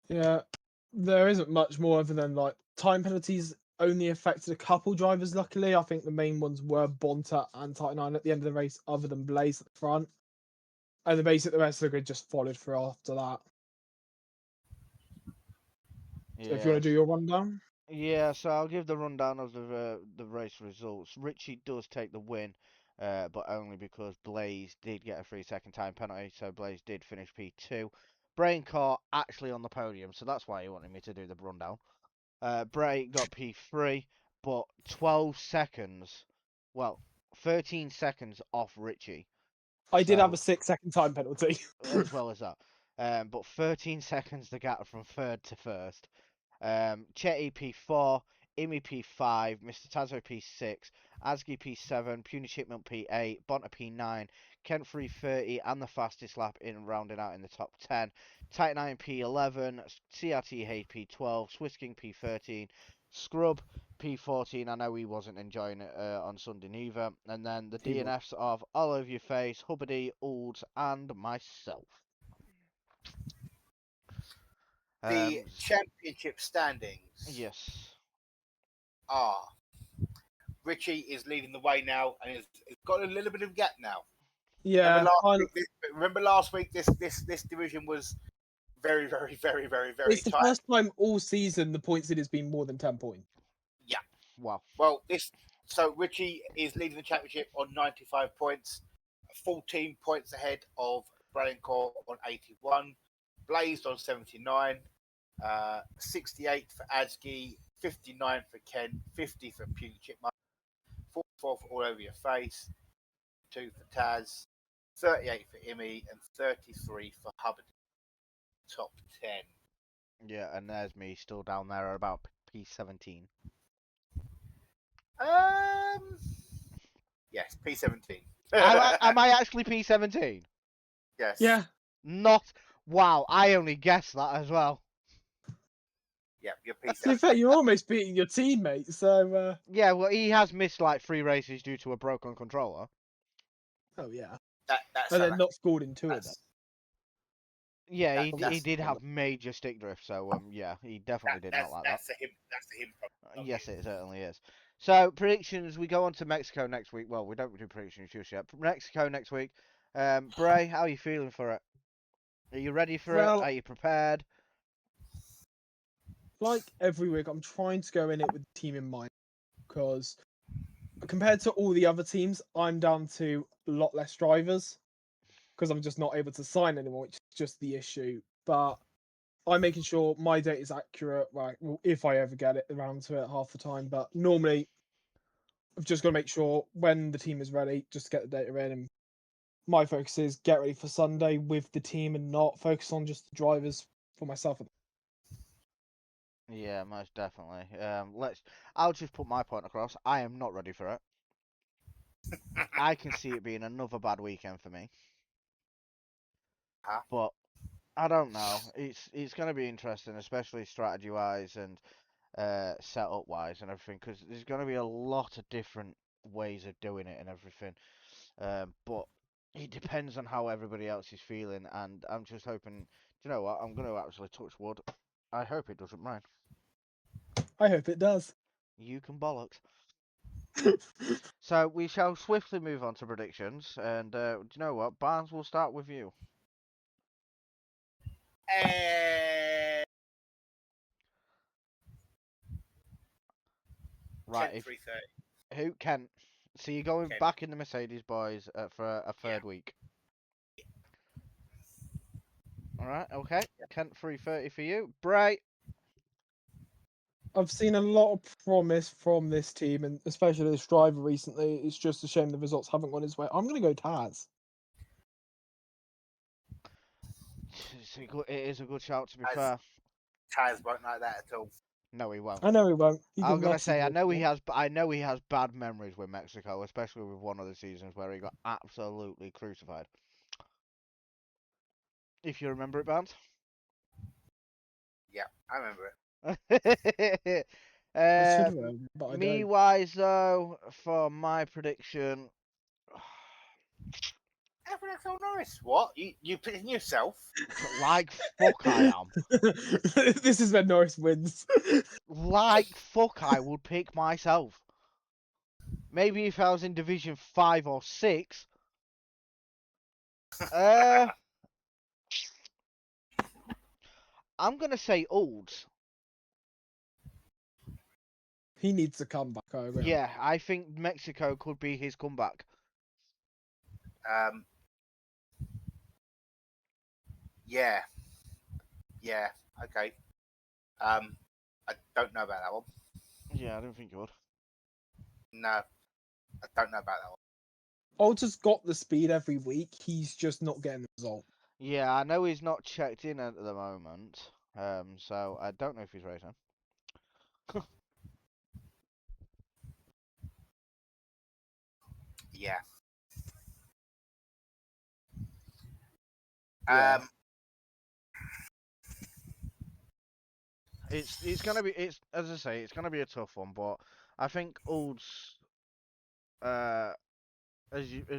Speaker 3: Yeah, there isn't much more other than like time penalties only affected a couple drivers. Luckily, I think the main ones were Bonta and Titanine at the end of the race, other than Blaze at the front. And the rest of the grid just followed through after that. So if you want to do your rundown.
Speaker 2: Yeah, so I'll give the rundown of the race results. Richie does take the win, but only because Blaze did get a 3-second time penalty, so Blaze did finish P2. Braincar actually on the podium, so that's why he wanted me to do the rundown. Bray got P3, but 12 seconds, well, 13 seconds off Richie.
Speaker 3: I did have a
Speaker 2: So,
Speaker 3: 6-second time penalty.
Speaker 2: as well as that. But 13 seconds the gap from third to first. Chetty P4, Imi P5, Mr. Tazo P6, Asgi P7, Puny Chipmunk P8, Bonta P9, Kent 330, and the fastest lap in rounding out in the top 10. Tight 9 P11, CRT Hay P12, Swiss King P13, Scrub P14. I know he wasn't enjoying it on Sunday neither. And then the DNFs of All Over Your Face, Hubbardie, Olds, and myself.
Speaker 1: The championship standings
Speaker 2: Yes.
Speaker 1: are Richie is leading the way now, and it's got a little bit of gap now.
Speaker 3: Yeah.
Speaker 1: Remember last week, this division was very, very, very, very, very
Speaker 3: It's the
Speaker 1: tight.
Speaker 3: first time all season the points it has been more than 10 points.
Speaker 1: Yeah.
Speaker 2: Wow.
Speaker 1: Well, so Richie is leading the championship on 95 points, 14 points ahead of Bradencourt on 81, Blazed on 79, 68 for Adsky, 59 for Ken, 50 for Puny Chipmunk, 44 for All Over Your Face, 2 for Taz, 38 for Imi, and 33 for Hubbard. Top 10.
Speaker 2: Yeah, and there's me still down there at about P17.
Speaker 1: Yes, P17.
Speaker 2: Am I actually P17?
Speaker 1: Yes.
Speaker 3: Yeah.
Speaker 2: Not. Wow, I only guessed that as well.
Speaker 1: Yeah, you're
Speaker 3: To be
Speaker 1: P17.
Speaker 3: fair, you're almost beating your teammate, so.
Speaker 2: Yeah, well, he has missed like 3 races due to a broken controller.
Speaker 3: Oh, yeah.
Speaker 1: That's
Speaker 3: And then not scored in 2 of them.
Speaker 2: Yeah,
Speaker 1: That-
Speaker 2: he did have major stick drift, so yeah, he definitely did not like that.
Speaker 1: That's the him problem.
Speaker 2: Yes, it certainly is. So predictions, we go on to Mexico next week. Well, we don't do predictions just yet. Mexico next week. Bray, how are you feeling for it? Are you ready for it?
Speaker 3: Well-
Speaker 2: Are you prepared?
Speaker 3: Like every week, I'm trying to go in it with the team in mind. Because compared to all the other teams, I'm down to a lot less drivers. Because I'm just not able to sign anymore, which is just the issue. But I'm making sure my data is accurate, right? Well, if I ever get it around to it half the time. But normally, I've just got to make sure when the team is ready, just to get the data in. And my focus is get ready for Sunday with the team and not focus on just the drivers for myself.
Speaker 2: Yeah, most definitely. I'll just put my point across. I am not ready for it. I can see it being another bad weekend for me.
Speaker 1: Huh?
Speaker 2: But I don't know. It's going to be interesting, especially strategy wise and setup wise and everything, because there's going to be a lot of different ways of doing it and everything. But it depends on how everybody else is feeling, and I'm just hoping. Do you know what? I'm going to actually touch wood. I hope it doesn't rain.
Speaker 3: I hope it does.
Speaker 2: You can bollocks. So we shall swiftly move on to predictions, and do you know what? Barnes, will start with you. Right,
Speaker 1: 10, 330.
Speaker 2: who can? So you're going
Speaker 1: Ken.
Speaker 2: back in the Mercedes boys for a third week. All right, okay. Kent 330 for you. Bray.
Speaker 3: I've seen a lot of promise from this team, and especially this driver recently. It's just a shame the results haven't gone his way. I'm going to go Taz.
Speaker 2: It is a good shout, to be
Speaker 1: Taz.
Speaker 2: fair.
Speaker 1: Taz won't like that at all.
Speaker 2: No, he won't.
Speaker 3: I know he won't.
Speaker 2: I'm gonna say I know he has. I know he has bad memories with Mexico, especially with one of the seasons where he got absolutely crucified. If you remember it, Barnes.
Speaker 1: Yeah, I remember it.
Speaker 3: I should have, but I
Speaker 2: Me
Speaker 3: don't.
Speaker 2: wise though, for my prediction,
Speaker 1: F1XL Norris. What? You picking yourself?
Speaker 2: like fuck I am.
Speaker 3: This is when Norris wins.
Speaker 2: Like fuck I would pick myself. Maybe if I was in Division 5 or 6, I'm gonna say Olds.
Speaker 3: He needs to come back. I agree.
Speaker 2: Yeah, I think Mexico could be his comeback.
Speaker 1: Yeah, okay. I don't know about that one.
Speaker 2: Yeah, I don't think you would.
Speaker 1: No, I don't know about that one.
Speaker 3: Alter's got the speed every week. He's just not getting the result.
Speaker 2: Yeah, I know he's not checked in at the moment. So I don't know if he's racing.
Speaker 1: Yeah.
Speaker 3: Yeah.
Speaker 2: It's gonna be as I say, it's gonna be a tough one, but I think Olds, as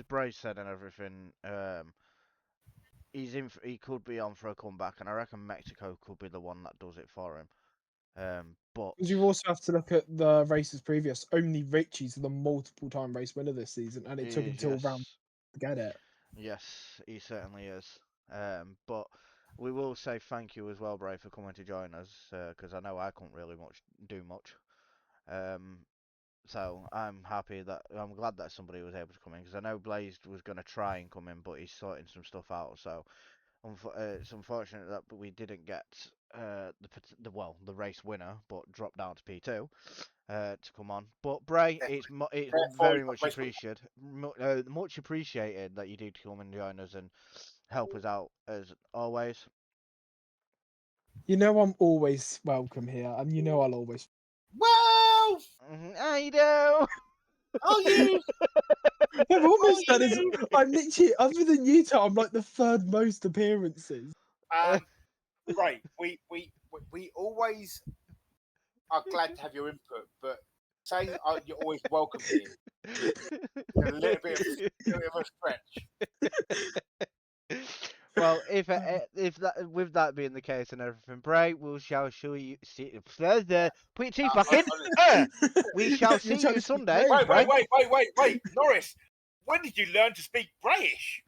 Speaker 2: Bray said and everything, he could be on for a comeback, and I reckon Mexico could be the one that does it for him. But
Speaker 3: Because you also have to look at the races previous. Only Richie's the multiple-time race winner this season, and it took
Speaker 2: he is,
Speaker 3: until round
Speaker 2: yes,
Speaker 3: to get it.
Speaker 2: yes, he certainly is. But we will say thank you as well, Bray, for coming to join us, because I know I couldn't really do much. So I'm glad that somebody was able to come in, because I know Blazed was going to try and come in, but he's sorting some stuff out. So it's unfortunate that we didn't get the race winner, but dropped down to P2 to come on. But Bray, it's
Speaker 1: Therefore,
Speaker 2: very much appreciated, much appreciated that you did come and join us and help us out as always.
Speaker 3: You know I'm always welcome here, and you know I'll always.
Speaker 1: Well,
Speaker 2: I know.
Speaker 1: are you?
Speaker 3: Yeah, but what I've said is,
Speaker 1: you?
Speaker 3: I'm literally, other than you two, I'm like the third most appearances.
Speaker 1: Right. We always are glad to have your input, but saying you're always welcome here is a little bit of a stretch.
Speaker 2: Well, if that with that being the case and everything, Bray, we shall show you. Put your teeth back in. We shall see
Speaker 3: You're trying
Speaker 2: you
Speaker 3: to speak
Speaker 2: Sunday,
Speaker 3: British,
Speaker 2: Bray.
Speaker 1: Wait, Norris. When did you learn to speak British?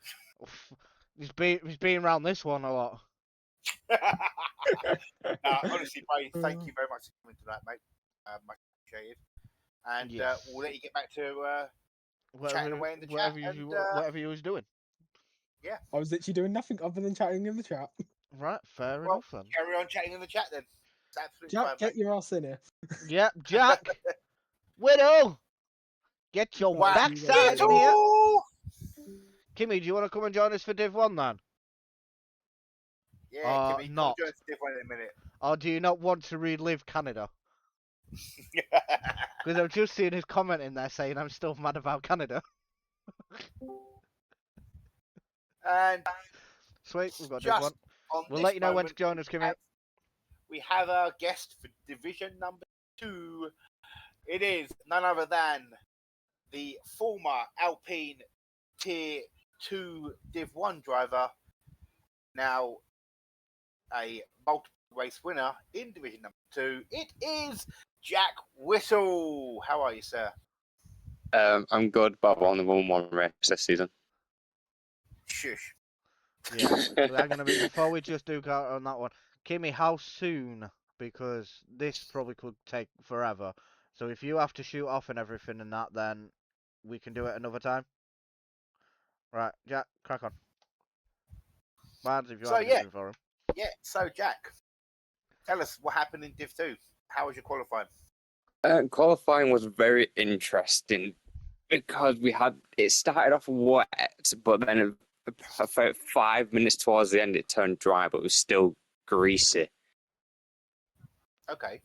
Speaker 2: He's been around this one a lot.
Speaker 1: Honestly, Bray, thank you very much for coming tonight, mate. Much appreciated. And
Speaker 2: Yes.
Speaker 1: we'll let you get back to chatting away in the chat.
Speaker 2: Whatever you was doing.
Speaker 1: Yeah.
Speaker 3: I was literally doing nothing other than chatting in the chat.
Speaker 2: Right, fair
Speaker 1: Well,
Speaker 2: enough then.
Speaker 1: carry on chatting in the chat then. It's absolutely
Speaker 3: Jack,
Speaker 1: fine,
Speaker 3: get
Speaker 1: mate.
Speaker 3: your ass in here.
Speaker 2: Yep, Jack. Widow, get your
Speaker 3: Wow,
Speaker 2: backside in here. Kimmy, do you want to come and join us for Div 1 then?
Speaker 1: Yeah, Kimmy,
Speaker 2: not.
Speaker 1: come join us for Div 1 in a minute.
Speaker 2: Or do you not want to relive Canada? Because I've just seen his comment in there saying I'm still mad about Canada.
Speaker 1: And
Speaker 2: Sweet, we've got Div
Speaker 1: just
Speaker 2: 1.
Speaker 1: on
Speaker 2: We'll
Speaker 1: this
Speaker 2: let you know when
Speaker 1: moment,
Speaker 2: to join us, Kimmy.
Speaker 1: we have our guest for division number 2. It is none other than the former Alpine Tier 2 Div 1 driver, now a multiple race winner in division number 2. It is Jack Whittle. How are you, sir?
Speaker 4: I'm good, but I've only won one race this season.
Speaker 1: Shush.
Speaker 2: Yeah, I'm gonna be before we just do go on that one. Kimmy, how soon? Because this probably could take forever. So if you have to shoot off and everything and that, then we can do it another time. Right, Jack, crack on. Barnes, if you have anything for him.
Speaker 1: Yeah, so Jack, tell us what happened in Div 2. How was your qualifying?
Speaker 4: Qualifying was very interesting because it started off wet, but then about 5 minutes towards the end it turned dry, but it was still greasy.
Speaker 1: Okay.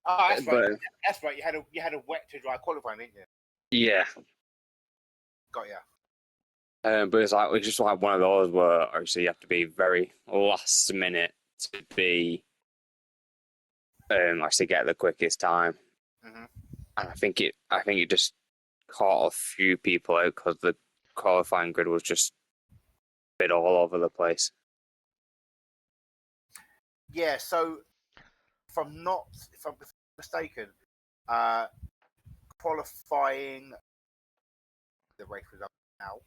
Speaker 1: Oh, that's
Speaker 4: But
Speaker 1: right. That's right. You had a wet to dry qualifying, didn't you?
Speaker 4: yeah,
Speaker 1: Got ya.
Speaker 4: but it's just like one of those where obviously you have to be very last minute to be actually get the quickest time.
Speaker 1: Mhm.
Speaker 4: And I think it just caught a few people out because the qualifying grid was just a bit all over the place.
Speaker 1: Yeah. So, if I'm mistaken, qualifying the race was up now.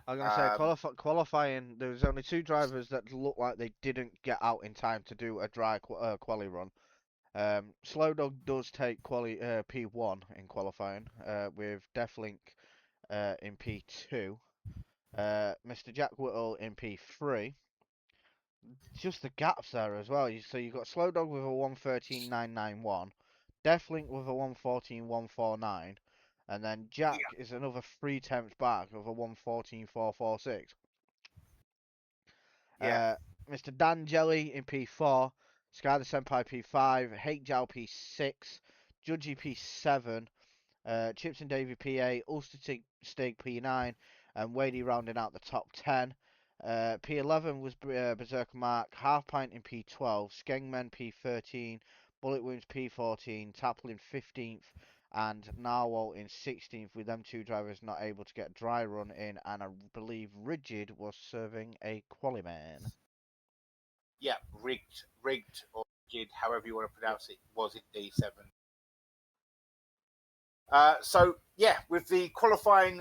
Speaker 2: I was gonna say qualifying. There was only 2 drivers that looked like they didn't get out in time to do a dry quali run. Slow Dog does take P1 in qualifying, with Deflink in P2, Mr. Jack Whittle in P3. Just the gaps there as well. So you've got Slow Dog with a 113.991, Deflink with a 114.149, and then Jack is another 3 tenths back of a 114.446.
Speaker 1: Yeah.
Speaker 2: Mr. Dan Jelly in P4, Sky the Senpai P5, Hate Jow P6, Judgy P7, Chips and Davy P8, Ulster Stig P9, and Wadey rounding out the top 10. P11 was Berserker Mark, Half Pint in P12, Skengmen P13, Bullet Wounds P14, Taplin 15th, and Narwhal in 16th, with them 2 drivers not able to get dry run in, and I believe Rigid was serving a qualiman.
Speaker 1: Yeah, rigged or rigid, however you want to pronounce it, was it D7. So yeah, with the qualifying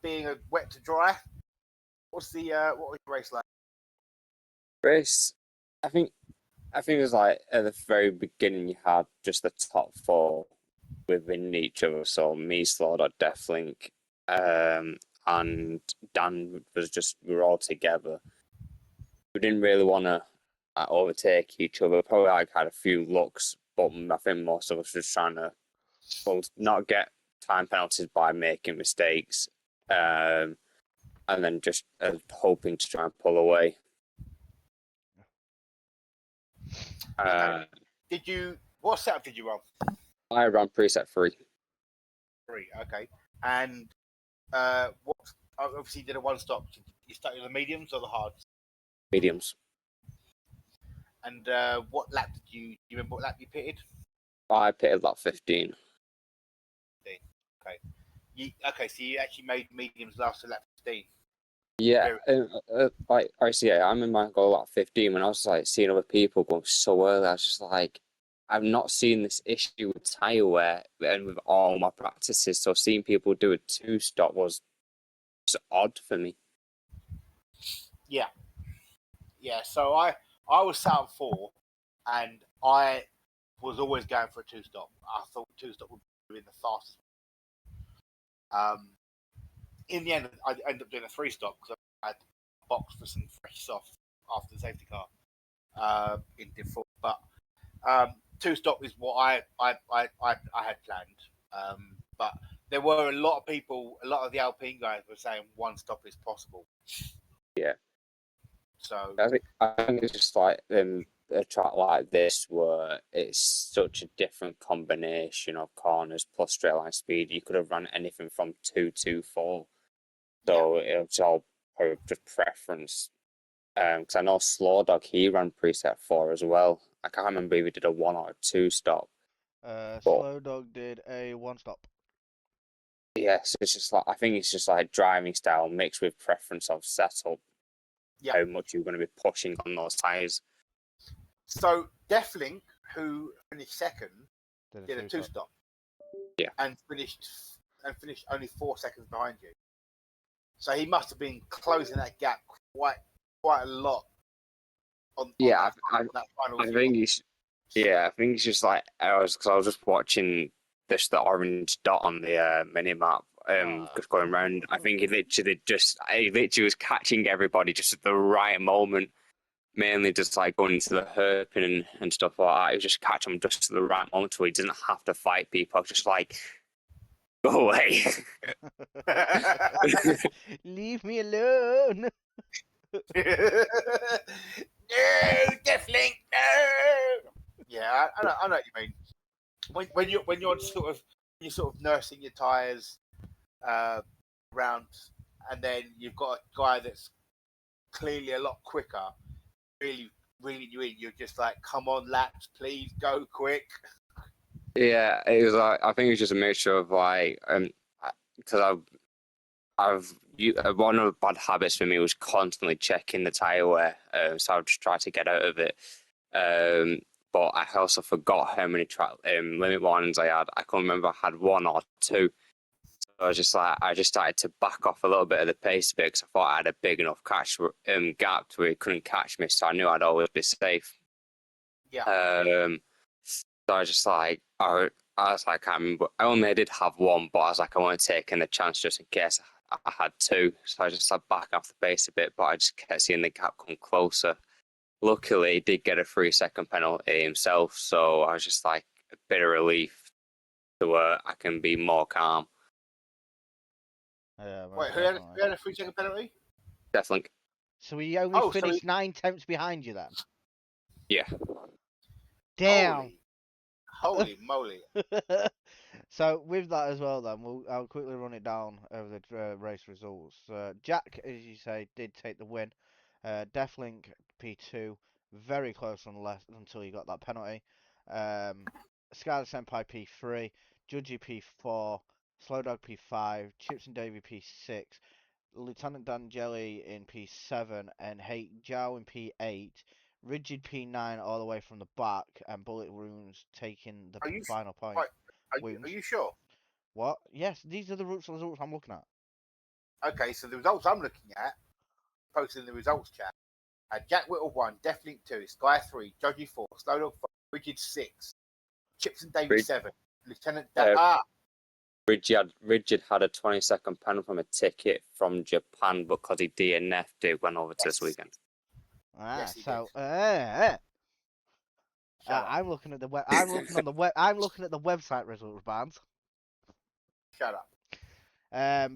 Speaker 1: being a wet to dry, what was the race like?
Speaker 4: Race, I think it was like at the very beginning you had just the top 4 within each other. So me, Slaughter, Deflink, and Dan was just, we were all together. We didn't really want to overtake each other. Probably like had a few looks, but I think most of us were just trying to not get time penalties by making mistakes, and then just hoping to try and pull away.
Speaker 1: What setup did you run?
Speaker 4: I ran preset 3.
Speaker 1: 3, okay. And what? Obviously, you did a 1-stop. You started with the mediums or the hards?
Speaker 4: Mediums.
Speaker 1: And what lap did you? Do you remember what lap you pitted?
Speaker 4: I pitted lap 15.
Speaker 1: Okay. So you actually made mediums last to lap 15.
Speaker 4: Yeah, like I see, I'm in my goal lap 15 when I was like seeing other people going so early. I was just like, I've not seen this issue with tyre wear and with all my practices. So seeing people do a 2-stop was just odd for me.
Speaker 1: Yeah. So I was sat on 4, and I was always going for a 2-stop. I thought 2-stop would be the fastest. In the end, I ended up doing a 3-stop because I had boxed for some fresh soft after the safety car in default. But 2-stop is what I had planned. But there were a lot of people, a lot of the Alpine guys were saying 1-stop is possible.
Speaker 4: Yeah.
Speaker 1: So
Speaker 4: I think it's just like a track like this where it's such a different combination of corners plus straight line speed. You could have run anything from 2 to 4. So it's all just preference. Because I know Slow Dog, he ran preset 4 as well. I can't remember if he did a 1 or a 2-stop.
Speaker 2: Slow Dog did a 1-stop.
Speaker 4: Yes, it's just like, I think it's just like driving style mixed with preference of setup.
Speaker 1: Yeah.
Speaker 4: How much you're going to be pushing on those tyres.
Speaker 1: So Deflink, who finished second, did a
Speaker 2: 2-stop.
Speaker 1: 2-stop.
Speaker 4: Yeah.
Speaker 1: And finished only 4 seconds behind you. So he must have been closing that gap quite a lot. On
Speaker 4: Yeah,
Speaker 1: that final
Speaker 4: I think he's. Yeah, I think it's just like I was just watching the orange dot on the mini map, just going around. I think he literally was catching everybody just at the right moment. Mainly just like going into the hairpin and stuff like that. He was just catching them just at the right moment where he didn't have to fight people. Just like, go away.
Speaker 2: Leave me alone.
Speaker 1: No, Deflink, no. Yeah, I know what you mean. When you're sort of nursing your tires around, and then you've got a guy that's clearly a lot quicker, really you in. You're just like, come on, laps, please go quick.
Speaker 4: Yeah, it was like I think it was just a mixture of like because one of the bad habits for me was constantly checking the tyre wear, so I would just try to get out of it. But I also forgot how many limit warnings I had. I can't remember. I had 1 or 2. I was just like, I just started to back off a little bit of the pace a bit because I thought I had a big enough gap where he couldn't catch me, so I knew I'd always be safe.
Speaker 1: Yeah.
Speaker 4: So I was just like, I was like, I remember, I only did have one, but I was like, I want to take in the chance just in case I had two. So I just like back off the pace a bit, but I just kept seeing the gap come closer. Luckily, he did get a 3-second penalty himself, so I was just like a bit of relief to where I can be more calm.
Speaker 2: Yeah,
Speaker 1: Wait,
Speaker 2: most
Speaker 1: who had
Speaker 2: definitely.
Speaker 1: a 3-second penalty?
Speaker 4: Definitely,
Speaker 2: So he only
Speaker 1: Oh, so
Speaker 2: finished 9 tenths behind you then?
Speaker 4: yeah.
Speaker 2: Damn.
Speaker 1: Holy moly.
Speaker 2: So with that as well, then I'll quickly run it down over the race results. Jack, as you say, did take the win. Deathlink P2, very close until he got that penalty. Skyler Senpai P3, Judgy P4, Slowdog P5, Chips and Davy P6, Lieutenant Dan Jelly in P7, and Hate Zhao in P8. Rigid P9 all the way from the back, and Bullet Runes taking the
Speaker 1: Are you
Speaker 2: final point.
Speaker 1: right? Are
Speaker 2: Wounds.
Speaker 1: you sure?
Speaker 2: What? Yes, these are the results I'm looking at.
Speaker 1: Okay, so the results I'm looking at, posted in the results chat, Jack Whittle 1, Deathlink 2, Sky 3, Judgy 4, Slowdog 5, Rigid 6, Chips and Davy 7, Lieutenant Dan.
Speaker 4: Rigid had a 20-second penalty from a ticket from Japan because he DNF'd it went over to this weekend.
Speaker 1: Yes, he
Speaker 2: So
Speaker 1: Shut up.
Speaker 2: I'm looking at the web. I'm looking on the web. I'm looking at the website results, bands.
Speaker 1: Shut up.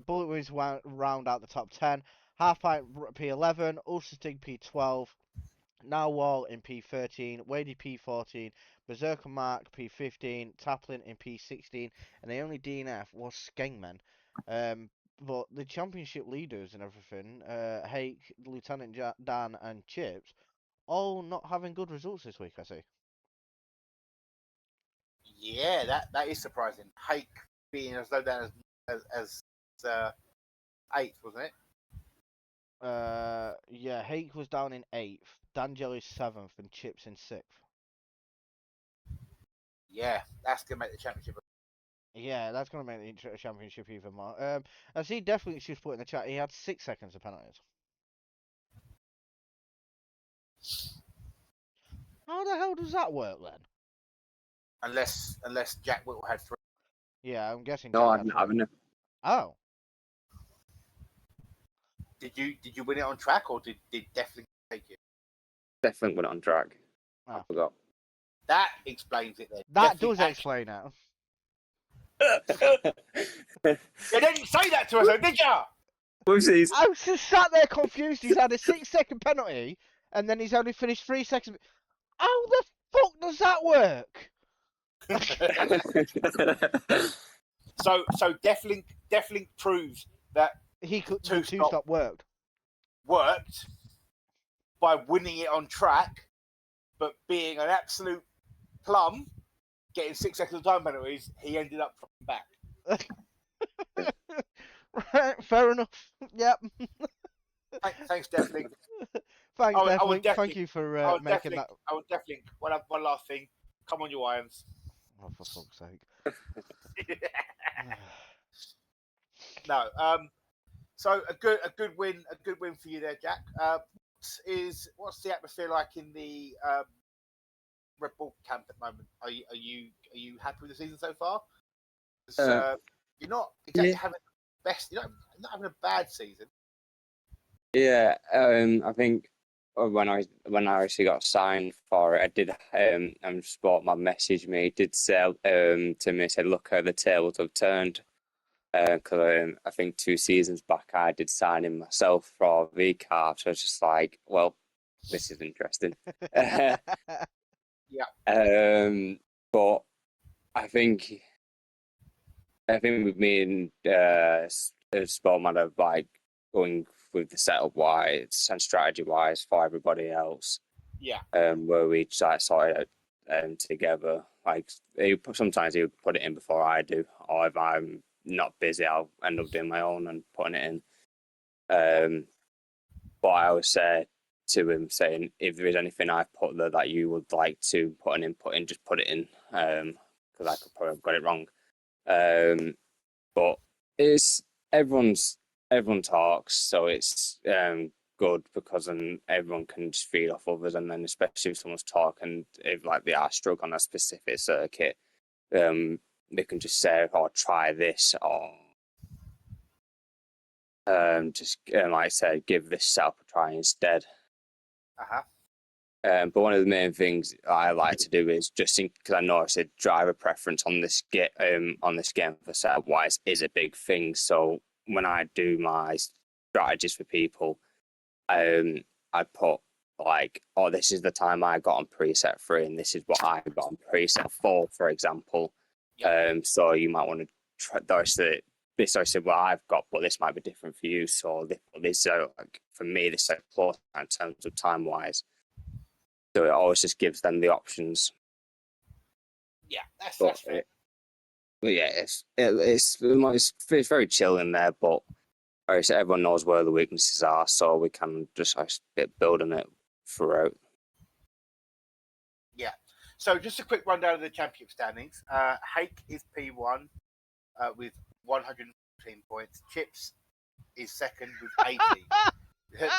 Speaker 2: Bullet Wounds round out the top 10. Half Pint P11, Ulster Sting P12, Now Wall in P13, Wadey P14, Berserker Mark P15, Taplin in P16, and the only DNF was Skengman. But the championship leaders and everything, Hake, Lieutenant Dan, and Chips, all not having good results this week, I see.
Speaker 1: Yeah, that is surprising. Hake being as low down as 8th, wasn't it?
Speaker 2: Yeah, Hake was down in 8th, Dan Jelly's 7th, and Chips in 6th.
Speaker 1: Yeah, that's gonna make the championship.
Speaker 2: Yeah, that's going to make the championship even more. I see definitely she's put in the chat, he had 6 seconds of penalties. How the hell does that work then?
Speaker 1: Unless Jack Whittle had 3.
Speaker 2: Yeah, I'm guessing
Speaker 4: No,
Speaker 2: Jack had 3.
Speaker 4: haven't.
Speaker 2: Oh.
Speaker 1: Did you win it on track or did Deathlink take it?
Speaker 4: Definitely went on drag. I
Speaker 2: Oh.
Speaker 4: forgot.
Speaker 1: That explains it then.
Speaker 2: That
Speaker 1: Deathlink
Speaker 2: does explain it.
Speaker 1: You didn't say that to us, though, did ya?
Speaker 4: Whoopsies.
Speaker 2: I was just sat there confused. He's had a 6-second penalty, and then he's only finished 3 seconds. How the fuck does that work?
Speaker 1: So Deathlink proves that
Speaker 2: He could.
Speaker 1: Two
Speaker 2: The two-stop worked.
Speaker 1: worked by winning it on track, but being an absolute plum, getting 6 seconds of time penalties, he ended up from back.
Speaker 2: Right, fair enough. Yep.
Speaker 1: Thanks, Deathlink.
Speaker 2: Thanks,
Speaker 1: I
Speaker 2: Deathlink.
Speaker 1: would
Speaker 2: Thank you for making that.
Speaker 1: I would Deathlink. One last thing. Come on, you irons.
Speaker 2: Oh, for fuck's sake.
Speaker 1: No. So a good win for you there, Jack. What's the atmosphere like in the Red Bull camp at the moment? Are you happy with the season so far? You're not exactly having the best. You're not having a bad season.
Speaker 4: Yeah, I think when I actually got signed for it, I did Sportman messaged me. He did say to me, said, "Look how the tables have turned." Because I think 2 seasons back I did sign him myself for V-Car, so I was just like, well, this is interesting.
Speaker 1: Yeah.
Speaker 4: But I think with me and Sportman are like going with the setup wise and strategy wise for everybody else.
Speaker 1: Yeah.
Speaker 4: Where we like sort it together. Like sometimes he would put it in before I do, or if I'm not busy, I'll end up doing my own and putting it in. But I always say to him, saying if there is anything I've put there that you would like to put an input in, just put it in, because I could probably have got it wrong. But it's everyone talks, so it's good because then everyone can just feed off others, and then especially if someone's talking, if like they are struggling on a specific circuit, they can just say, "Oh, try this," or just like I said, give this setup a try instead.
Speaker 1: Uh-huh.
Speaker 4: But one of the main things I like to do is just because I noticed a driver preference on this game for setup wise is a big thing. So when I do my strategies for people, I put like, oh, this is the time I got on preset 3, and this is what I got on preset 4, for example. So you might want to try this I said, well, I've got, but this might be different for you. So this like, for me, this is close in terms of time wise. So it always just gives them the options.
Speaker 1: Yeah, that's fair.
Speaker 4: But yeah, it's very chill in there. But like I said, everyone knows where the weaknesses are, so we can just get building it throughout.
Speaker 1: Yeah. So just a quick rundown of the championship standings. Hake is P1 with 114 points. Chips is second with 80.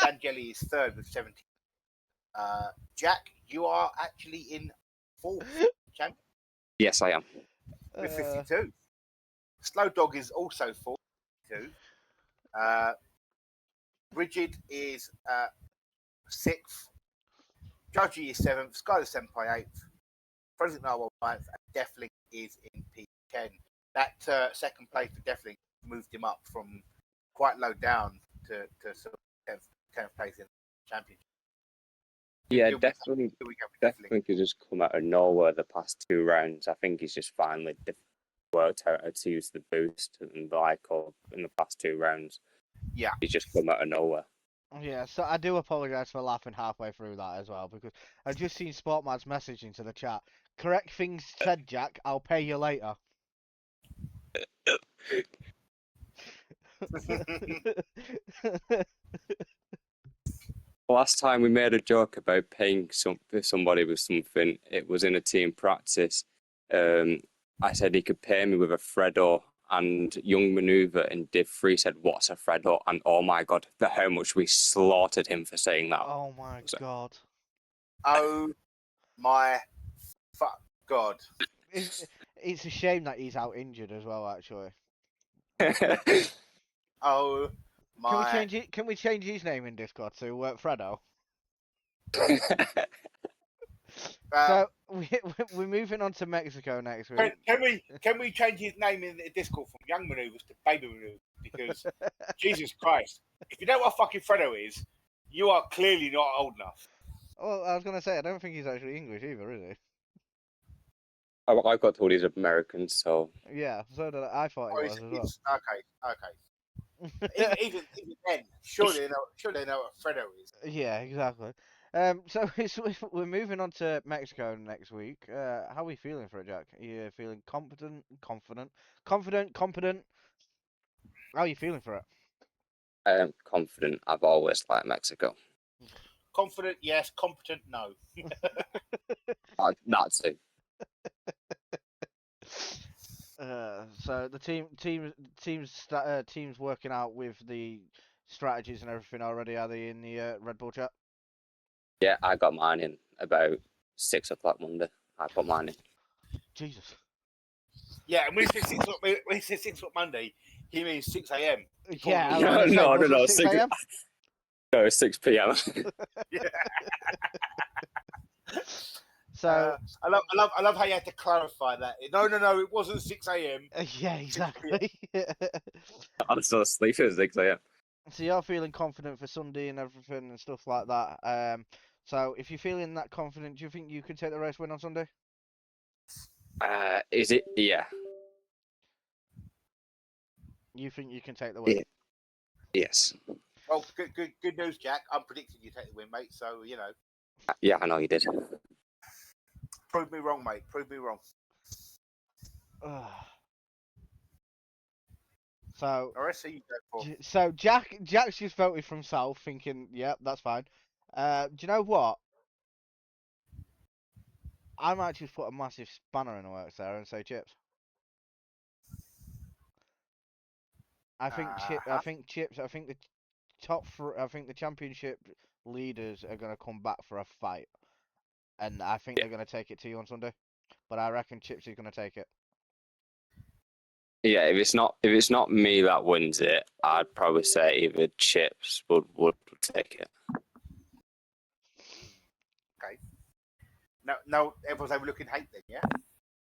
Speaker 1: Dangeli is third with 70. Jack, you are actually in fourth champion
Speaker 4: Yes, I am.
Speaker 1: with 52. Slow Dog is also fourth with 52. Rigid is sixth. Judgy is seventh. Skyler Senpai eighth. President Narwhal ninth. And Deathlink is in P10. That second place for Deathlink moved him up from quite low down to sort of 10th place in the championship.
Speaker 4: Yeah, definitely could just come out of nowhere the past 2 rounds. I think he's just finally worked out how to use the boost and like in the past 2 rounds.
Speaker 1: Yeah.
Speaker 4: He's just come out of nowhere.
Speaker 2: Yeah, so I do apologise for laughing halfway through that as well, because I've just seen Sportman's message into the chat. Correct things said, Jack. I'll pay you later.
Speaker 4: Last time we made a joke about paying somebody with something, it was in a team practice. I said he could pay me with a Freddo, and Young Maneuver in Div 3 said, "What's a Freddo?" And oh my god, how much we slaughtered him for saying that.
Speaker 2: Oh my god.
Speaker 1: Oh my fuck god.
Speaker 2: It's a shame that he's out injured as well, actually.
Speaker 1: Oh my.
Speaker 2: Can we change his name in Discord to Freddo? So we're moving on to Mexico next week.
Speaker 1: Can we change his name in the Discord from Young Maneuvers to Baby Maneuvers? Because Jesus Christ, if you know what fucking Fredo is, you are clearly not old enough.
Speaker 2: Well, I was gonna say I don't think he's actually English either, is
Speaker 4: I got told he's American, so
Speaker 2: he? Yeah, so did I thought he was as well.
Speaker 1: Okay. Even then, surely they know what Fredo is.
Speaker 2: Yeah, exactly. So we're moving on to Mexico next week. How are we feeling for it, Jack? Are you feeling confident? How are you feeling for it?
Speaker 4: I am confident. I've always liked Mexico.
Speaker 1: Confident, yes. Competent, no.
Speaker 4: That too.
Speaker 2: So the teams working out with the strategies and everything already. Are they in the Red Bull chat?
Speaker 4: Yeah, I got mine in about 6 o'clock Monday. I put mine in.
Speaker 2: Jesus.
Speaker 1: Yeah, and when he says 6 o'clock Monday, he means 6 a.m.
Speaker 2: Yeah,
Speaker 4: No,
Speaker 2: 6 a.m.
Speaker 4: No, 6 p.m.
Speaker 1: Yeah.
Speaker 2: So
Speaker 1: I love how you had to clarify that. No, it wasn't 6 a.m.
Speaker 2: Yeah, exactly.
Speaker 4: I'm still asleep at 6 a.m.
Speaker 2: So you're feeling confident for Sunday and everything and stuff like that. So if you're feeling that confident, do you think you could take the race win on Sunday?
Speaker 4: Is it? Yeah.
Speaker 2: You think you can take the win?
Speaker 4: Yeah. Yes.
Speaker 1: Well, good news, Jack. I'm predicting you take the win, mate. So you know.
Speaker 4: Yeah, I know you did.
Speaker 1: Prove me wrong, mate. Prove me wrong.
Speaker 2: So.
Speaker 1: All right, so you go for.
Speaker 2: So Jack's just voted from South, thinking, "Yep, that's fine." Do you know what? I might just put a massive spanner in the works there and say Chips. I think chips. I think the I think the championship leaders are gonna come back for a fight, and I think
Speaker 4: Yeah.
Speaker 2: they're gonna take it to you on Sunday. But I reckon Chips is gonna take it.
Speaker 4: Yeah, if it's not me that wins it, I'd probably say either Chips would take it.
Speaker 1: Okay. No, everyone's overlooking hate then, yeah?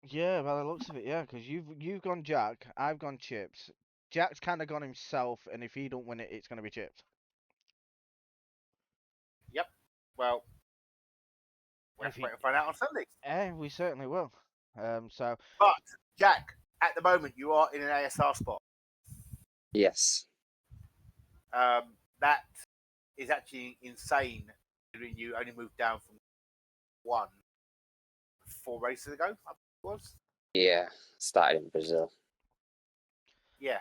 Speaker 2: Yeah, by the looks of it, yeah, because you've gone Jack, I've gone Chips. Jack's kind of gone himself, and if he don't win it, it's gonna be Chips.
Speaker 1: Yep. Well, we'll have
Speaker 2: If
Speaker 1: to
Speaker 2: he,
Speaker 1: wait and find out on Sunday.
Speaker 2: we certainly will. So
Speaker 1: But, Jack, at the moment, you are in an ASR spot.
Speaker 4: Yes.
Speaker 1: That is actually insane, considering you only moved down from 4 races ago, I think it was.
Speaker 4: Yeah. Started in Brazil.
Speaker 1: Yeah.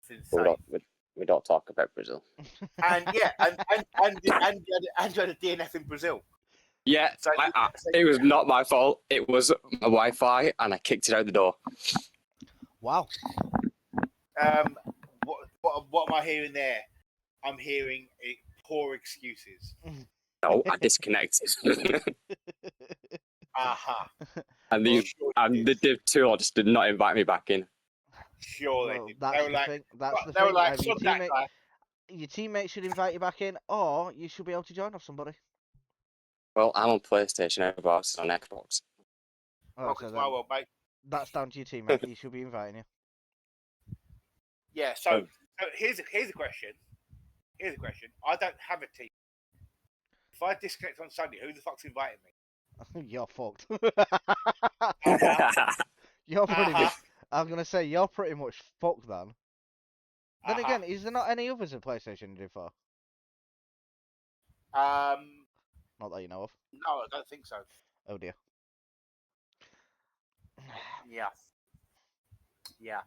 Speaker 1: It's
Speaker 4: We
Speaker 1: insane.
Speaker 4: don't talk about Brazil.
Speaker 1: And yeah, and you had a DNF in Brazil.
Speaker 4: Yeah,
Speaker 1: So
Speaker 4: it was not my fault. It was my Wi-Fi, and I kicked it out the door.
Speaker 2: wow.
Speaker 1: What am I hearing there? I'm hearing poor excuses.
Speaker 4: No, I disconnected.
Speaker 1: Aha.
Speaker 4: and
Speaker 1: Well,
Speaker 4: the
Speaker 1: sure
Speaker 4: and the Div 2 just did not invite me back in.
Speaker 1: Sure
Speaker 2: Well,
Speaker 1: they did.
Speaker 2: that's
Speaker 1: They were
Speaker 2: the
Speaker 1: like,
Speaker 2: thing. That's the
Speaker 1: they were
Speaker 2: thing.
Speaker 1: like,
Speaker 2: Have your
Speaker 1: "Sod that
Speaker 2: teammate,
Speaker 1: guy."
Speaker 2: your teammate should invite you back in, or you should be able to join off somebody.
Speaker 4: Well, I'm on PlayStation, everybody else is on Xbox.
Speaker 2: Oh,
Speaker 1: Welcome
Speaker 2: so
Speaker 1: to my
Speaker 2: then
Speaker 1: world, mate.
Speaker 2: that's down to your teammate. He should be inviting you.
Speaker 1: Yeah. So here's a question. Here's a question. I don't have a team. If I disconnect on Sunday, who the fuck's inviting me?
Speaker 2: You're fucked.
Speaker 1: Uh-huh.
Speaker 2: You're pretty
Speaker 1: Uh-huh.
Speaker 2: much. I'm gonna say you're pretty much fucked then. Then
Speaker 1: Uh-huh.
Speaker 2: again, is there not any others at PlayStation to do for?
Speaker 1: No,
Speaker 2: Not that you know of.
Speaker 1: I don't think so.
Speaker 2: Oh dear.
Speaker 1: Yeah. Yeah.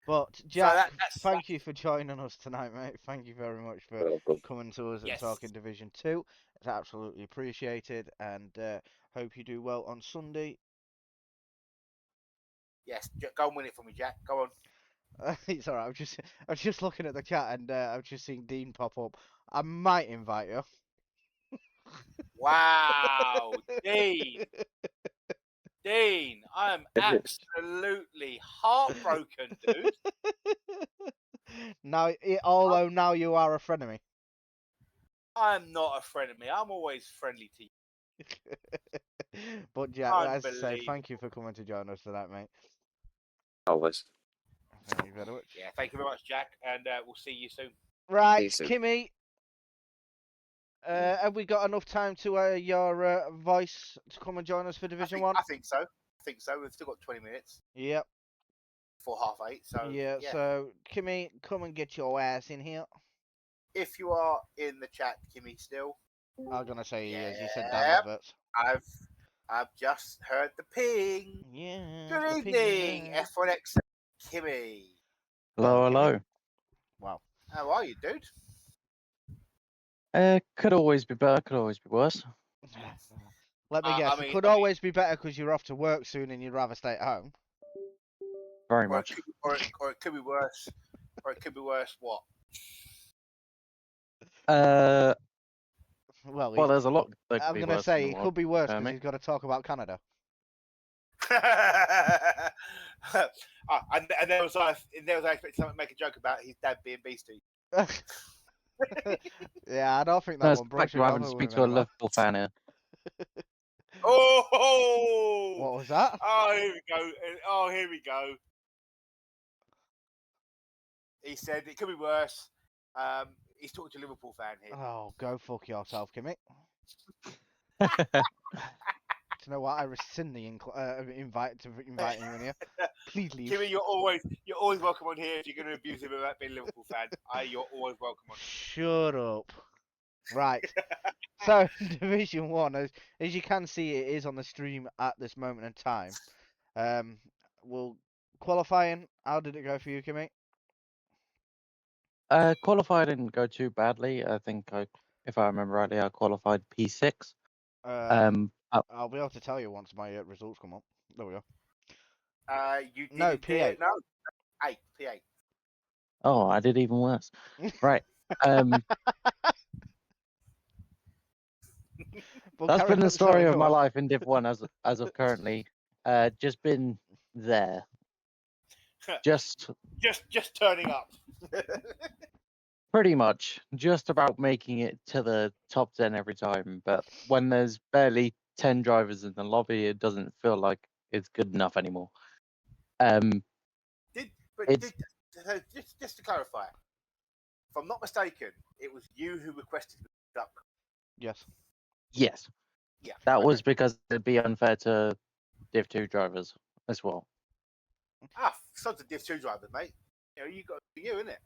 Speaker 2: But Jack,
Speaker 1: that's
Speaker 2: thank you for joining us tonight, mate. Thank you very much for
Speaker 4: Welcome.
Speaker 2: coming to us and
Speaker 1: Yes.
Speaker 2: talking Division 2. It's absolutely appreciated, and hope you do well on Sunday.
Speaker 1: Yes. Go and win it for me, Jack. Go on.
Speaker 2: It's alright. I'm just looking at the chat, and I've just seen Dean pop up. I might invite you.
Speaker 1: Wow, Dean. Dean, I am absolutely heartbroken, dude.
Speaker 2: Now, although now you are a friend of me.
Speaker 1: I'm not a friend of me. I'm always friendly to you.
Speaker 2: But Jack, as I say, thank you for coming to join us tonight, mate.
Speaker 4: Always.
Speaker 2: Thank you very much.
Speaker 1: Yeah, thank you very much, Jack, and we'll see you soon.
Speaker 2: Right,
Speaker 4: See you
Speaker 2: Kimmy. Have we got enough time to your voice to come and join us for Division 1?
Speaker 1: I think so. We've still got 20 minutes
Speaker 2: Yep.
Speaker 1: before 8:30. So
Speaker 2: Yeah, so Kimmy, come and get your ass in here.
Speaker 1: if you are in the chat, Kimmy, still,
Speaker 2: I'm gonna say he is. You said
Speaker 1: Yep.
Speaker 2: damn adverts.
Speaker 1: I've just heard the ping.
Speaker 2: Yeah.
Speaker 1: Good
Speaker 2: the
Speaker 1: evening,
Speaker 2: piggy.
Speaker 1: F1XL Kimmy.
Speaker 5: Hello, hello.
Speaker 2: Wow.
Speaker 1: How are you, dude?
Speaker 5: Could always be better, could always be worse.
Speaker 2: Let me guess. It could always be better because you're off to work soon and you'd rather stay at home.
Speaker 5: Very
Speaker 1: Or
Speaker 5: much.
Speaker 1: it could be worse. Or it could be worse. What?
Speaker 2: Well,
Speaker 5: Well, there's a lot that could
Speaker 2: I'm
Speaker 5: be
Speaker 2: gonna
Speaker 5: worse
Speaker 2: say
Speaker 5: in
Speaker 2: it
Speaker 5: the
Speaker 2: could
Speaker 5: world,
Speaker 2: be worse
Speaker 5: compare
Speaker 2: because
Speaker 5: me.
Speaker 2: he's got to talk about Canada.
Speaker 1: And there was I expected someone to make a joke about his dad being beastie.
Speaker 2: Yeah, I don't think that
Speaker 5: No, it's
Speaker 2: one
Speaker 5: the fact
Speaker 2: brushes
Speaker 5: you're having
Speaker 2: over
Speaker 5: to
Speaker 2: with
Speaker 5: speak
Speaker 2: him
Speaker 5: to a
Speaker 2: anymore.
Speaker 5: Liverpool fan here.
Speaker 1: Oh!
Speaker 2: What was that?
Speaker 1: Oh, here we go. Oh, here we go. He said it could be worse. He's talking to a Liverpool fan here.
Speaker 2: Oh, go fuck yourself, Kimmy. Do you know what? I rescind the invite to inviting you in here. Please leave.
Speaker 1: Kimmy, you're always welcome on here if you're going to abuse him about being a Liverpool fan. You're always welcome on.
Speaker 2: Shut up. Right. So Division 1, as you can see, it is on the stream at this moment in time. Well, qualifying. How did it go for you, Kimmy?
Speaker 5: Qualified didn't go too badly. I think if I remember rightly, I qualified P6.
Speaker 2: I'll be able to tell you once my results come up. There we go.
Speaker 1: You did
Speaker 2: No, P8.
Speaker 1: No, P8.
Speaker 5: Oh, I did even worse. Right. Um,
Speaker 2: Well,
Speaker 5: that's
Speaker 2: carry
Speaker 5: been the
Speaker 2: on, sorry,
Speaker 5: story of
Speaker 2: go
Speaker 5: my
Speaker 2: on.
Speaker 5: life in Div 1 as of currently. Just been there. Just
Speaker 1: just turning up.
Speaker 5: pretty much just about making it to the top 10 every time. But when there's barely 10 drivers in the lobby, it doesn't feel like it's good enough anymore. It's
Speaker 1: Just to clarify, if I'm not mistaken, it was you who requested it up.
Speaker 2: Yes.
Speaker 5: yes,
Speaker 1: Yeah,
Speaker 5: that
Speaker 1: okay.
Speaker 5: was because it'd be unfair to Div 2 drivers as well.
Speaker 1: Sons of Div 2 drivers, mate. You know, you got to you, innit?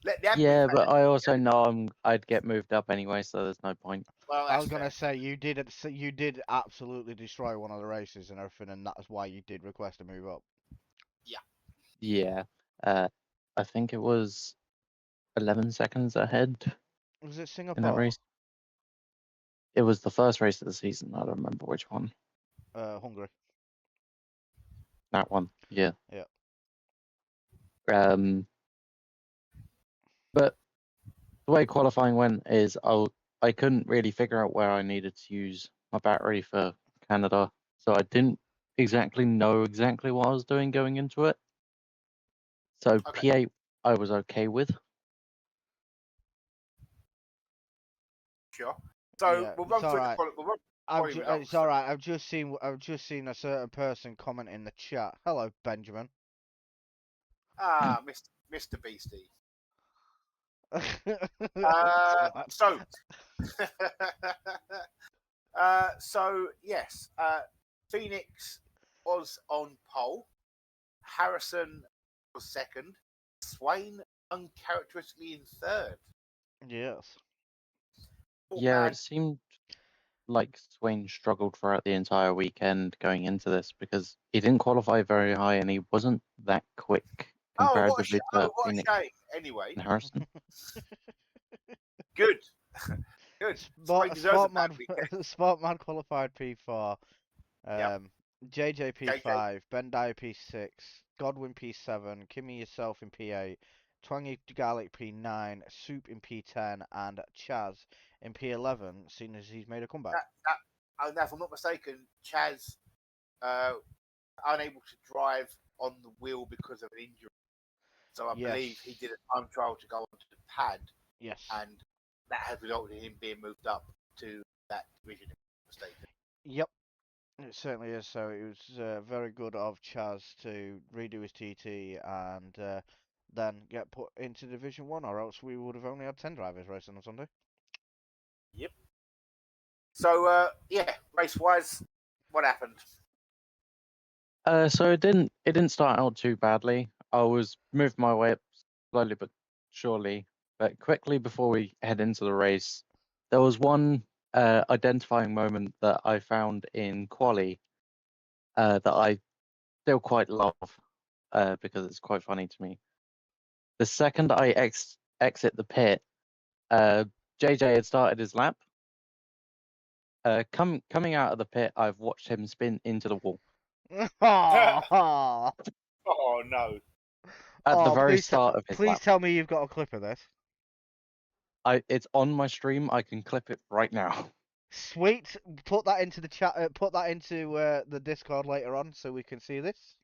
Speaker 1: Let the admin
Speaker 5: Yeah, but
Speaker 1: manage.
Speaker 5: I also know I'd get moved up anyway, so there's no point.
Speaker 1: Well,
Speaker 2: I
Speaker 1: that's
Speaker 2: was gonna
Speaker 1: fair.
Speaker 2: say you did absolutely destroy one of the races and everything, and that's why you did request to move up.
Speaker 5: Yeah, I think it was 11 seconds ahead
Speaker 2: Was it
Speaker 5: in that
Speaker 2: Singapore?
Speaker 5: race. It was the first race of the season. I don't remember which one.
Speaker 2: Hungary.
Speaker 5: That one, yeah.
Speaker 2: Yeah.
Speaker 5: But the way qualifying went is I couldn't really figure out where I needed to use my battery for Canada, so I didn't exactly know exactly what I was doing going into it. So
Speaker 1: Okay.
Speaker 5: P8 I was okay with.
Speaker 1: Sure. So
Speaker 2: Yeah,
Speaker 1: we'll
Speaker 2: it's
Speaker 1: run through
Speaker 2: alright.
Speaker 1: the quality results.
Speaker 2: It's alright. I've just seen a certain person comment in the chat. Hello, Benjamin.
Speaker 1: Mr. Beastie.
Speaker 2: Twat.
Speaker 1: So, so yes, Phoenix was on pole. Harrison was second. Swain uncharacteristically in third.
Speaker 2: Yes.
Speaker 1: Oh,
Speaker 5: Yeah,
Speaker 1: man.
Speaker 5: it seemed like Swain struggled throughout the entire weekend going into this because he didn't qualify very high and he wasn't that quick comparatively to
Speaker 1: What a
Speaker 5: Phoenix
Speaker 1: shame. Anyway,
Speaker 5: and Harrison.
Speaker 1: good. Good. Swain deserves a bad weekend.
Speaker 2: Sportman qualified P4.
Speaker 1: Yep.
Speaker 2: JJ
Speaker 1: JJ.
Speaker 2: P5, Ben Dyer P6, Godwin P7, Kimmy yourself in P8, Twangy Garlic P9, Soup in P10, and Chaz in P11, seeing as he's made a comeback.
Speaker 1: And if I'm not mistaken, Chaz unable to drive on the wheel because of an injury. So I believe he did a time trial to go onto the pad,
Speaker 2: Yes.
Speaker 1: and that has resulted in him being moved up to that division. If I'm not mistaken.
Speaker 2: Yep. It certainly is. So it was very good of Chaz to redo his TT and then get put into Division 1, or else we would have only had 10 drivers racing on Sunday.
Speaker 1: Yep. So yeah, race wise, what happened?
Speaker 5: So it didn't start out too badly. I was moving my way up slowly but surely, but quickly before we head into the race, there was one identifying moment that I found in quali that I still quite love because it's quite funny to me. The second I exit the pit, JJ had started his lap. Coming out of the pit, I've watched him spin into the wall
Speaker 2: Oh,
Speaker 1: Oh no!
Speaker 5: at the very
Speaker 2: please,
Speaker 5: start of his
Speaker 2: please
Speaker 5: lap.
Speaker 2: tell me you've got a clip of this.
Speaker 5: It's on my stream. I can clip it right now.
Speaker 2: Sweet. Put that into the chat. Put that into the Discord later on so we can see this.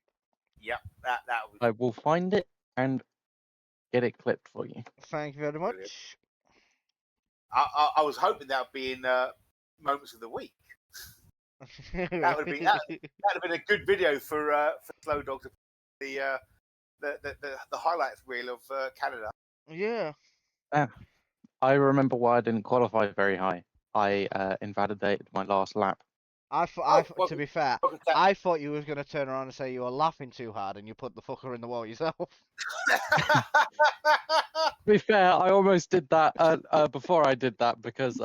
Speaker 1: Yep, that was
Speaker 5: I will find it and get it clipped for you.
Speaker 2: Thank you very
Speaker 1: brilliant.
Speaker 2: much.
Speaker 1: I was hoping that would be in moments of the week. That would have been a good video for Slow Dog to the highlights reel of Canada.
Speaker 2: Yeah.
Speaker 5: I remember why I didn't qualify very high. I invalidated my last lap.
Speaker 2: To be fair, I thought you was gonna turn around and say you were laughing too hard and you put the fucker in the wall yourself.
Speaker 5: To be fair, I almost did that before I did that because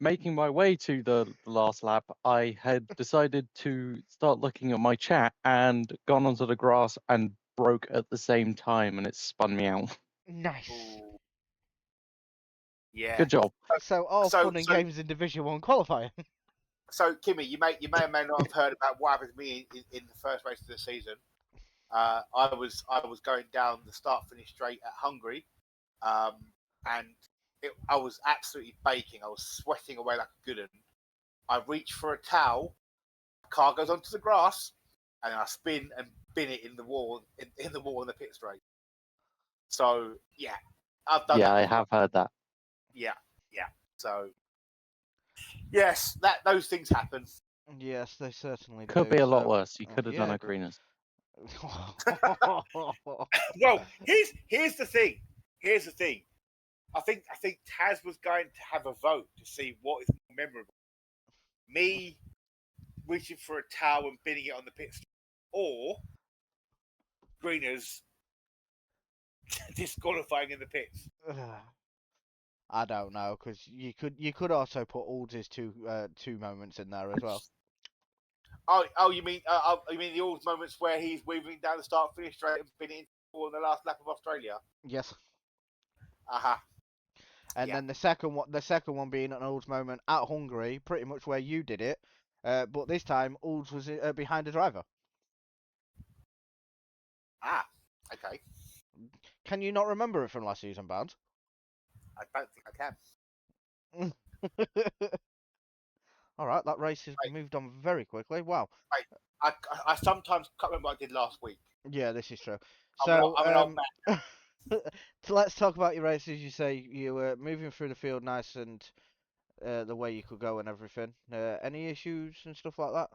Speaker 5: making my way to the last lap, I had decided to start looking at my chat and gone onto the grass and broke at the same time, and it spun me out.
Speaker 2: Nice.
Speaker 1: Ooh. Yeah.
Speaker 5: Good job.
Speaker 2: So all fun and games in Division 1 qualifying.
Speaker 1: So Kimmy, you may or may not have heard about what happened to me in the first race of the season. I was going down the start finish straight at Hungary, and I was absolutely baking. I was sweating away like a good one. I reach for a towel, car goes onto the grass, and then I spin and bin it in the wall in the wall in the pit straight. So yeah, I've done
Speaker 5: Yeah,
Speaker 1: that
Speaker 5: I
Speaker 1: before.
Speaker 5: have heard that.
Speaker 1: Yeah. So yes, those things happen.
Speaker 2: Yes, they certainly
Speaker 5: Could
Speaker 2: do.
Speaker 5: be a lot
Speaker 2: So,
Speaker 5: worse. You could have done
Speaker 2: yeah.
Speaker 5: a greeners.
Speaker 1: Well, here's the thing. Here's the thing. I think Taz was going to have a vote to see what is more memorable. Me reaching for a towel and binning it on the pit stop, or Greeners disqualifying in the pits.
Speaker 2: I don't know, because you could also put Ald's two moments in there as well.
Speaker 1: You mean the all moments where he's weaving down the start finish straight and binning in the last lap of Australia?
Speaker 2: Yes.
Speaker 1: Uh-huh.
Speaker 2: And
Speaker 1: Yeah.
Speaker 2: then the second one being an Ald's moment at Hungary, pretty much where you did it, but this time Ald's was behind a driver.
Speaker 1: Ah, okay.
Speaker 2: Can you not remember it from last season, Barnes?
Speaker 1: I don't think I can.
Speaker 2: All right, that race has
Speaker 1: Right.
Speaker 2: moved on very quickly. Wow.
Speaker 1: I sometimes can't remember what I did last week.
Speaker 2: Yeah, this is true.
Speaker 1: I'm
Speaker 2: So,
Speaker 1: an old man.
Speaker 2: so let's talk about your races. You say you were moving through the field nice and the way you could go and everything. Any issues and stuff like that?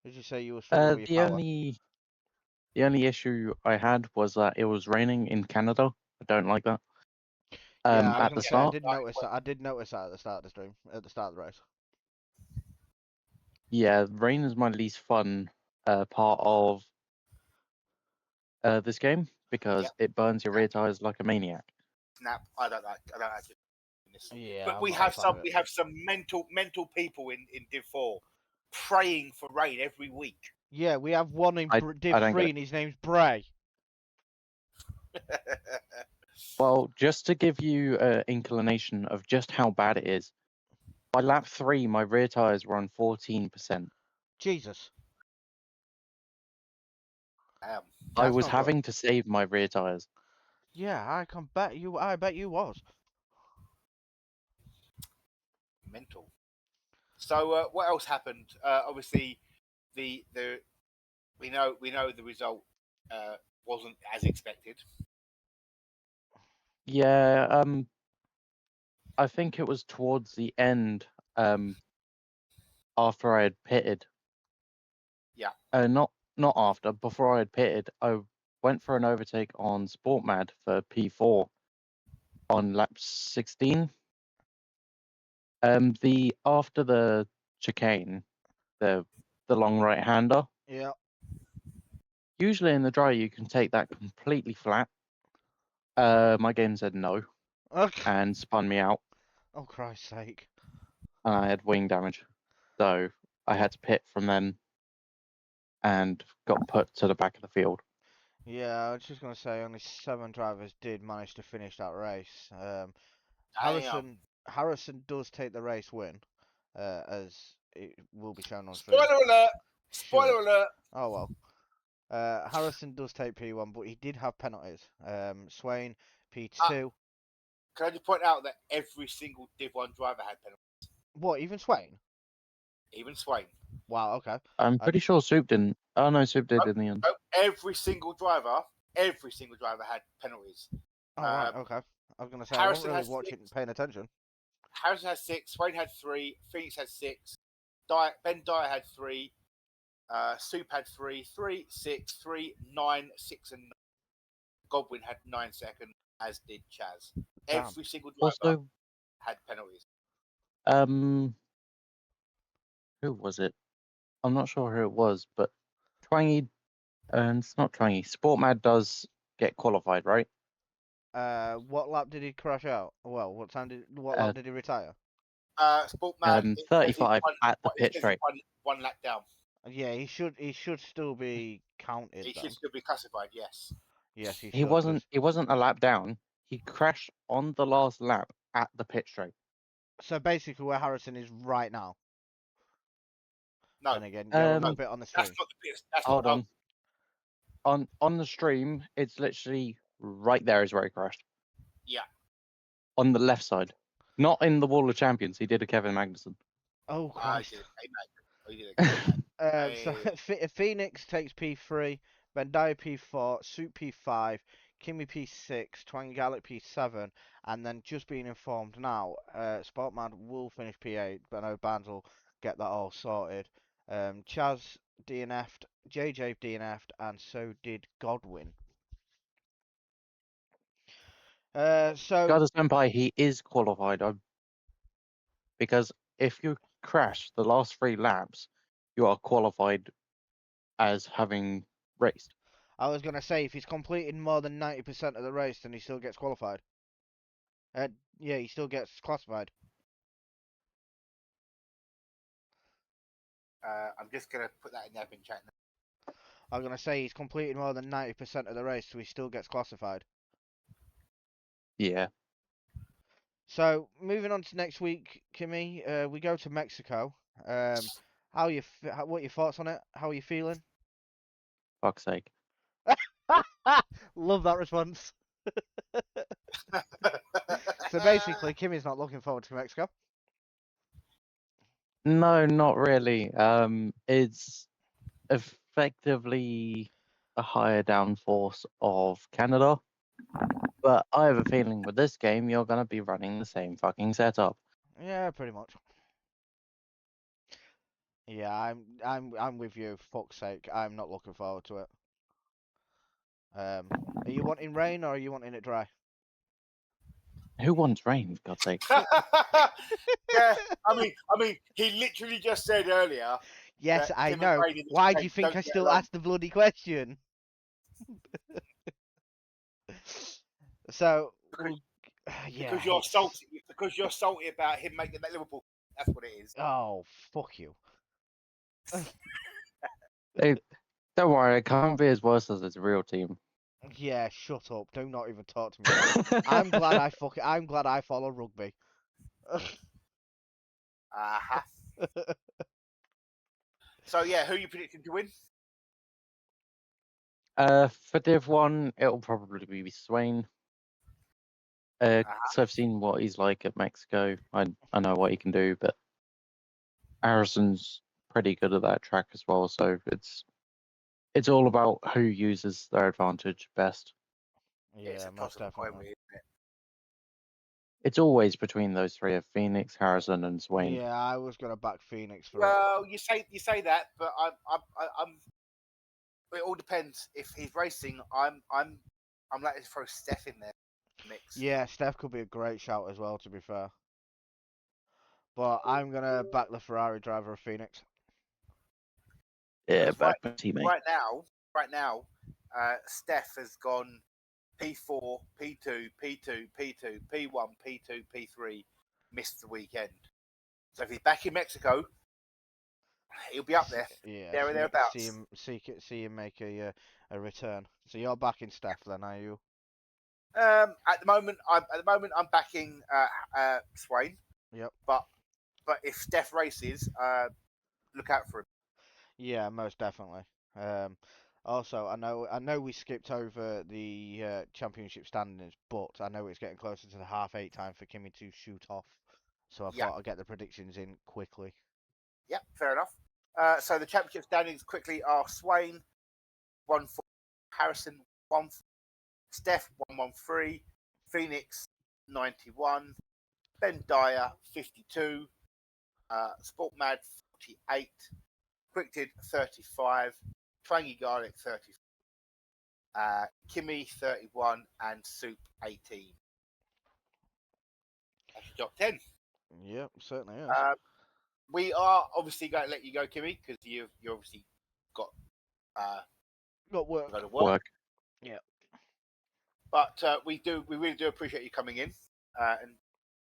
Speaker 2: Did you say you were struggling with
Speaker 5: The
Speaker 2: your power?
Speaker 5: only issue I had was that it was raining in Canada. I don't like that.
Speaker 2: Yeah, I was
Speaker 5: At
Speaker 2: gonna
Speaker 5: the
Speaker 2: say I
Speaker 5: start.
Speaker 2: did notice that. I did notice that at the start of the stream, at the start of the race.
Speaker 5: Yeah, rain is my least fun part of this game because it burns your rear tires like a maniac.
Speaker 1: Snap. I don't actually.
Speaker 2: Yeah,
Speaker 1: But
Speaker 2: I'm
Speaker 1: we
Speaker 2: not a
Speaker 1: have
Speaker 2: fan of
Speaker 1: some
Speaker 2: it.
Speaker 1: mental people in Div 4 praying for rain every week.
Speaker 2: Yeah, we have one in
Speaker 5: I
Speaker 2: Div
Speaker 5: don't
Speaker 2: 3
Speaker 5: get it.
Speaker 2: and his name's Bray.
Speaker 5: Well, just to give you an inclination of just how bad it is, by lap 3, my rear tires were on 14%.
Speaker 2: Jesus.
Speaker 5: I
Speaker 2: That's
Speaker 5: was
Speaker 2: not good.
Speaker 5: having to save my rear tires.
Speaker 2: Yeah, I bet you was.
Speaker 1: Mental. So what else happened? Obviously, the we know the result wasn't as expected.
Speaker 5: Yeah, I think it was towards the end, after I had pitted.
Speaker 1: Yeah.
Speaker 5: Not after, before I had pitted, I went for an overtake on SportMad for P4 on lap 16. After the chicane, the long right hander.
Speaker 2: Yeah.
Speaker 5: Usually in the dry you can take that completely flat. My game said no
Speaker 2: Okay.
Speaker 5: and spun me out,
Speaker 2: Oh Christ's sake.
Speaker 5: and I had wing damage, so I had to pit from then and got put to the back of the field.
Speaker 2: Yeah, I was just gonna say only 7 drivers did manage to finish that race. Harrison does take the race win, as it will be shown on stream.
Speaker 1: Spoiler alert!
Speaker 2: Sure.
Speaker 1: Spoiler alert!
Speaker 2: Oh well. Harrison does take P1, but he did have penalties. Swain P2.
Speaker 1: Can I just point out that every single Div 1 driver had penalties,
Speaker 2: What? Even Swain?
Speaker 1: even Swain.
Speaker 2: Wow. Okay.
Speaker 5: I'm pretty sure Soup didn't. Oh no, Soup did in the end.
Speaker 1: Every single driver had penalties.
Speaker 2: Oh right. Okay. I was gonna say
Speaker 1: Harrison
Speaker 2: I
Speaker 1: has
Speaker 2: wasn't really
Speaker 1: 6.
Speaker 2: paying attention.
Speaker 1: Harrison had 6. Swain had 3. Phoenix had 6. Ben Dyer had 3. Soup had 3. 3, 6, 3, 9, 6, and 9. Godwin had 9 seconds, as did Chaz.
Speaker 2: Damn.
Speaker 1: Every single driver
Speaker 5: Also,
Speaker 1: had penalties.
Speaker 5: who was it? I'm not sure who it was, but Twangy, and it's not Twangy. SportMad does get qualified, right?
Speaker 2: What lap did he crash out? Well, what lap did he retire?
Speaker 1: Sportman,
Speaker 5: 35 at the pit straight.
Speaker 1: one lap down.
Speaker 2: Yeah, he should still be counted.
Speaker 1: He
Speaker 2: Then.
Speaker 1: should still be classified. Yes.
Speaker 2: Yes, he should.
Speaker 5: He
Speaker 2: 'cause-
Speaker 5: wasn't a lap down. He crashed on the last lap at the pit straight.
Speaker 2: So basically, where Harrison is right now.
Speaker 1: No.
Speaker 2: And again, you're a
Speaker 5: No.
Speaker 2: little bit on the stream.
Speaker 1: That's not the bit. That's
Speaker 5: Hold
Speaker 1: not,
Speaker 5: on. on the stream, it's literally right there is where he crashed.
Speaker 1: Yeah.
Speaker 5: On the left side. Not in the Wall of Champions. He did a Kevin Magnussen.
Speaker 2: Oh
Speaker 1: I
Speaker 2: Christ.
Speaker 1: did a K-Mag. I did a K-Mag.
Speaker 2: So
Speaker 1: Hey.
Speaker 2: Phoenix takes P3, Bandai P4, Soup P5, Kimi P6, Twangalic P7, and then just being informed now, Sportman will finish P8, but I know Barnes will get that all sorted. Chaz DNF'd, JJ DNF'd, and so did Godwin. So
Speaker 5: Gada Senpai, he is qualified. Because if you crash the last 3 laps, you are qualified as having raced.
Speaker 2: I was gonna say if he's completed more than 90% of the race, then he still gets qualified. Yeah, he still gets classified.
Speaker 1: I'm just gonna put that in the admin chat now.
Speaker 2: I'm gonna say he's completed more than 90% of the race, so he still gets classified.
Speaker 5: Yeah.
Speaker 2: So moving on to next week, Kimmy, we go to Mexico. What are your thoughts on it? How are you feeling?
Speaker 5: Fuck's sake.
Speaker 2: Love that response. So basically, Kimmy's not looking forward to Mexico.
Speaker 5: No, not really. It's effectively a higher downforce of Canada. But I have a feeling with this game, you're gonna be running the same fucking setup.
Speaker 2: Yeah, pretty much. Yeah, I'm with you. Fuck's sake, I'm not looking forward to it. Are you wanting rain or are you wanting it dry?
Speaker 5: Who wants rain, for God's sake?
Speaker 1: Yeah, I mean, he literally just said earlier.
Speaker 2: Yes,
Speaker 1: that
Speaker 2: I
Speaker 1: Tim and
Speaker 2: know.
Speaker 1: Brady in this
Speaker 2: Why do
Speaker 1: game
Speaker 2: you think
Speaker 1: don't
Speaker 2: I
Speaker 1: get
Speaker 2: still
Speaker 1: along.
Speaker 2: asked the bloody question? So, yeah.
Speaker 1: Because you're
Speaker 2: it's-
Speaker 1: salty. Because you're salty about him making that Liverpool. That's what it is.
Speaker 2: Oh, fuck you.
Speaker 5: Hey, don't worry, it can't be as worse as its real team.
Speaker 2: Yeah, shut up. Do not even talk to me about it. I'm glad I follow rugby.
Speaker 1: Uh-huh. So yeah, who are you predicting to win?
Speaker 5: For Div 1, it'll probably be Swain. So I've seen what he's like at Mexico. I know what he can do, but Harrison's pretty good at that track as well. So it's all about who uses their advantage best.
Speaker 1: It's
Speaker 2: Yeah,
Speaker 1: a
Speaker 2: most
Speaker 1: toss-up coin,
Speaker 2: definitely.
Speaker 1: isn't it?
Speaker 5: It's always between those three of Phoenix, Harrison, and Swain.
Speaker 2: Yeah, I was gonna back Phoenix for it.
Speaker 1: Well, you say that, but I'm. It all depends. If he's racing, I'm likely to throw Steph in there. Mix.
Speaker 2: Yeah, Steph could be a great shout as well, to be fair. But I'm gonna back the Ferrari driver of Phoenix.
Speaker 5: Yeah,
Speaker 1: Because
Speaker 5: back my teammate.
Speaker 1: right now, Steph has gone P4, P2, P2, P2, P1, P2, P3, missed the weekend. So if he's back in Mexico, he'll be up there.
Speaker 2: Yeah,
Speaker 1: There or thereabouts.
Speaker 2: see him make a return. So you're backing Steph then, are you?
Speaker 1: At the moment, I'm backing Swain.
Speaker 2: Yep.
Speaker 1: But if Steph races, look out for him.
Speaker 2: Yeah, most definitely. Also, I know we skipped over the championship standings, but I know it's getting closer to the half 8 time for Kimmy to shoot off. So I
Speaker 1: Yeah.
Speaker 2: thought I'd get the predictions in quickly.
Speaker 1: Yeah, fair enough. So the championship standings quickly are Swain 1-4, Harrison 1, Steph 113, Phoenix 91, Ben Dyer 52, Sportmad 48, Quicktid 35, Twangy Garlic 34, Kimmy 31, and Soup 18. That's your top 10.
Speaker 2: Yep, certainly is.
Speaker 1: We are obviously going to let you go, Kimmy, because you obviously got
Speaker 2: Got work.
Speaker 1: got to work.
Speaker 2: Yeah.
Speaker 1: But we really do appreciate you coming in and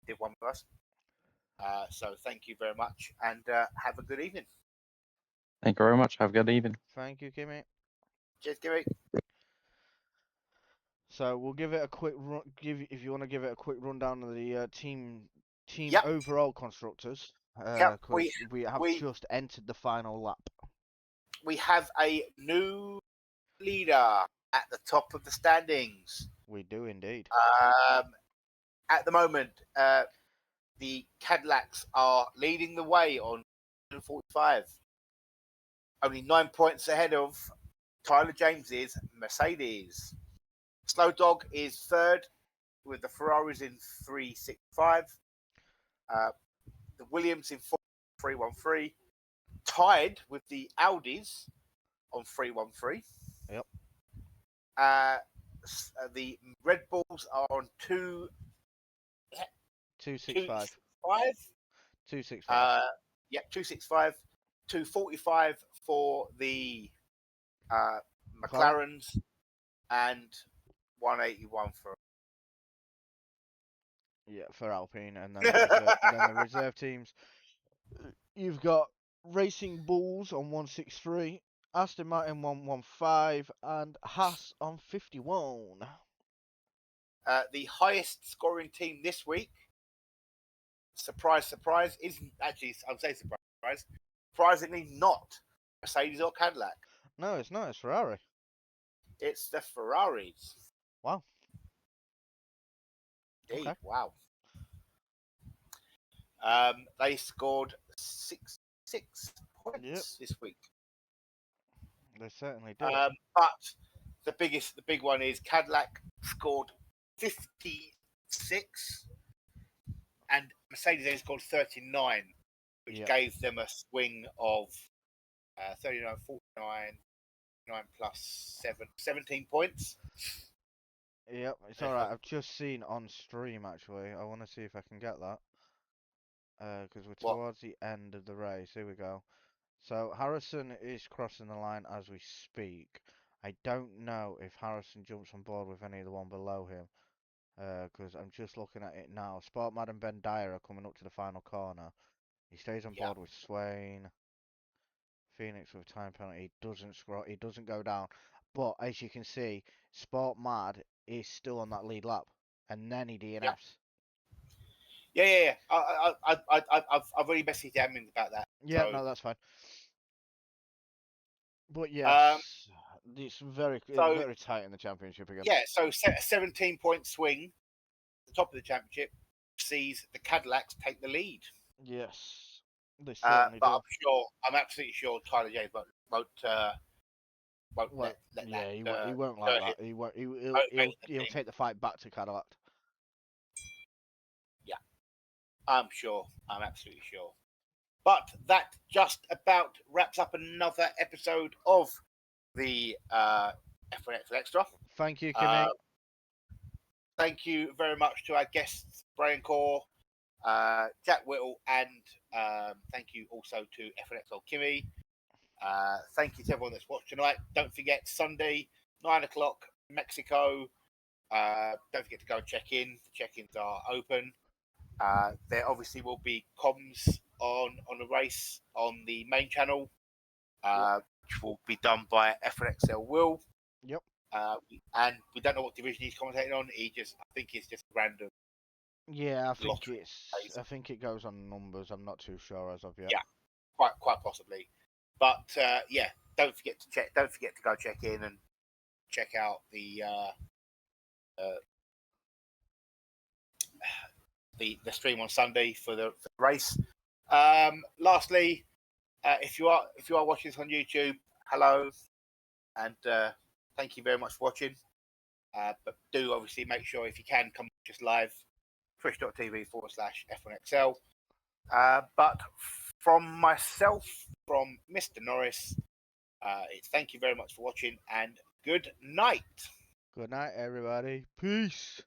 Speaker 1: did one with us. So thank you very much, and have a good evening.
Speaker 5: Thank you very much. Have a good evening.
Speaker 2: Thank you, Kimmy.
Speaker 1: Cheers, Kimmy.
Speaker 2: So we'll give it a quick run. If you want to give it a quick rundown of the team
Speaker 1: Yep.
Speaker 2: overall constructors.
Speaker 1: Yep,
Speaker 2: 'Cause we have
Speaker 1: we-
Speaker 2: just entered the final lap.
Speaker 1: We have a new leader at the top of the standings.
Speaker 2: We do indeed.
Speaker 1: At the moment, the Cadillacs are leading the way on 45. Only 9 points ahead of Tyler James's Mercedes. Slow Dog is third with the Ferraris in 365. The Williams in 313. Tied with the Audis on 313.
Speaker 2: Yep.
Speaker 1: The Red Bulls are on
Speaker 2: 265. 265.
Speaker 1: 265. 245 for the McLarens and 181 for.
Speaker 2: Yeah, for Alpine, and then the reserve teams. You've got Racing Bulls on 163, Aston Martin 115, and Haas on 51.
Speaker 1: The highest scoring team this week, surprise, isn't actually, I would say surprise, surprisingly not Mercedes or Cadillac.
Speaker 2: No, it's not. It's Ferrari.
Speaker 1: It's the Ferraris.
Speaker 2: Wow.
Speaker 1: Indeed,
Speaker 2: Okay.
Speaker 1: wow. They scored 6 points this week.
Speaker 2: They certainly did.
Speaker 1: But the big one is Cadillac scored 56 and Mercedes only scored 39, which gave them a swing of 39, 49, 9 plus 17 points.
Speaker 2: Yep, it's alright. I've just seen on stream, actually. I want to see if I can get that. Because we're towards the end of the race. Here we go. So, Harrison is crossing the line as we speak. I don't know if Harrison jumps on board with any of the one below him. Because I'm just looking at it now. Sport Mad and Ben Dyer are coming up to the final corner. He stays on board with Swain. Phoenix with time penalty. He doesn't go down. But as you can see, Sport Mad is still on that lead lap. And then he DNFs.
Speaker 1: Yeah. I've already messaged admin about that.
Speaker 2: Yeah,
Speaker 1: so.
Speaker 2: No, that's fine. But yes, it's very tight in the championship again.
Speaker 1: Yeah, so a 17-point swing at the top of the championship sees the Cadillacs take the lead.
Speaker 2: Yes, they certainly do.
Speaker 1: I'm absolutely sure Tyler James won't let that.
Speaker 2: He won't like that. He'll take the fight back to Cadillac.
Speaker 1: Yeah, I'm sure. I'm absolutely sure. But that just about wraps up another episode of the F1XL Extra.
Speaker 2: Thank you, Kimmy.
Speaker 1: Thank you very much to our guests, Brian Core, Jack Whittle, and thank you also to F1XL Kimmy. Thank you to everyone that's watched tonight. Don't forget, Sunday, 9 o'clock, Mexico. Don't forget to go and check in. The check-ins are open. There obviously will be comms on the race on the main channel, which will be done by F1XL Will.
Speaker 2: Yep.
Speaker 1: And we don't know what division he's commentating on. I think it's just random.
Speaker 2: Yeah, I think it goes on numbers. I'm not too sure as of yet.
Speaker 1: Yeah, quite possibly. But yeah, don't forget to go check in and check out the stream on Sunday for the race. Lastly, if you are watching this on YouTube, hello, and thank you very much for watching. But do obviously make sure, if you can, come watch us live, twitch.tv/F1XL. But from myself, from Mr. Norris, it's thank you very much for watching and good night.
Speaker 2: Good night, everybody. Peace.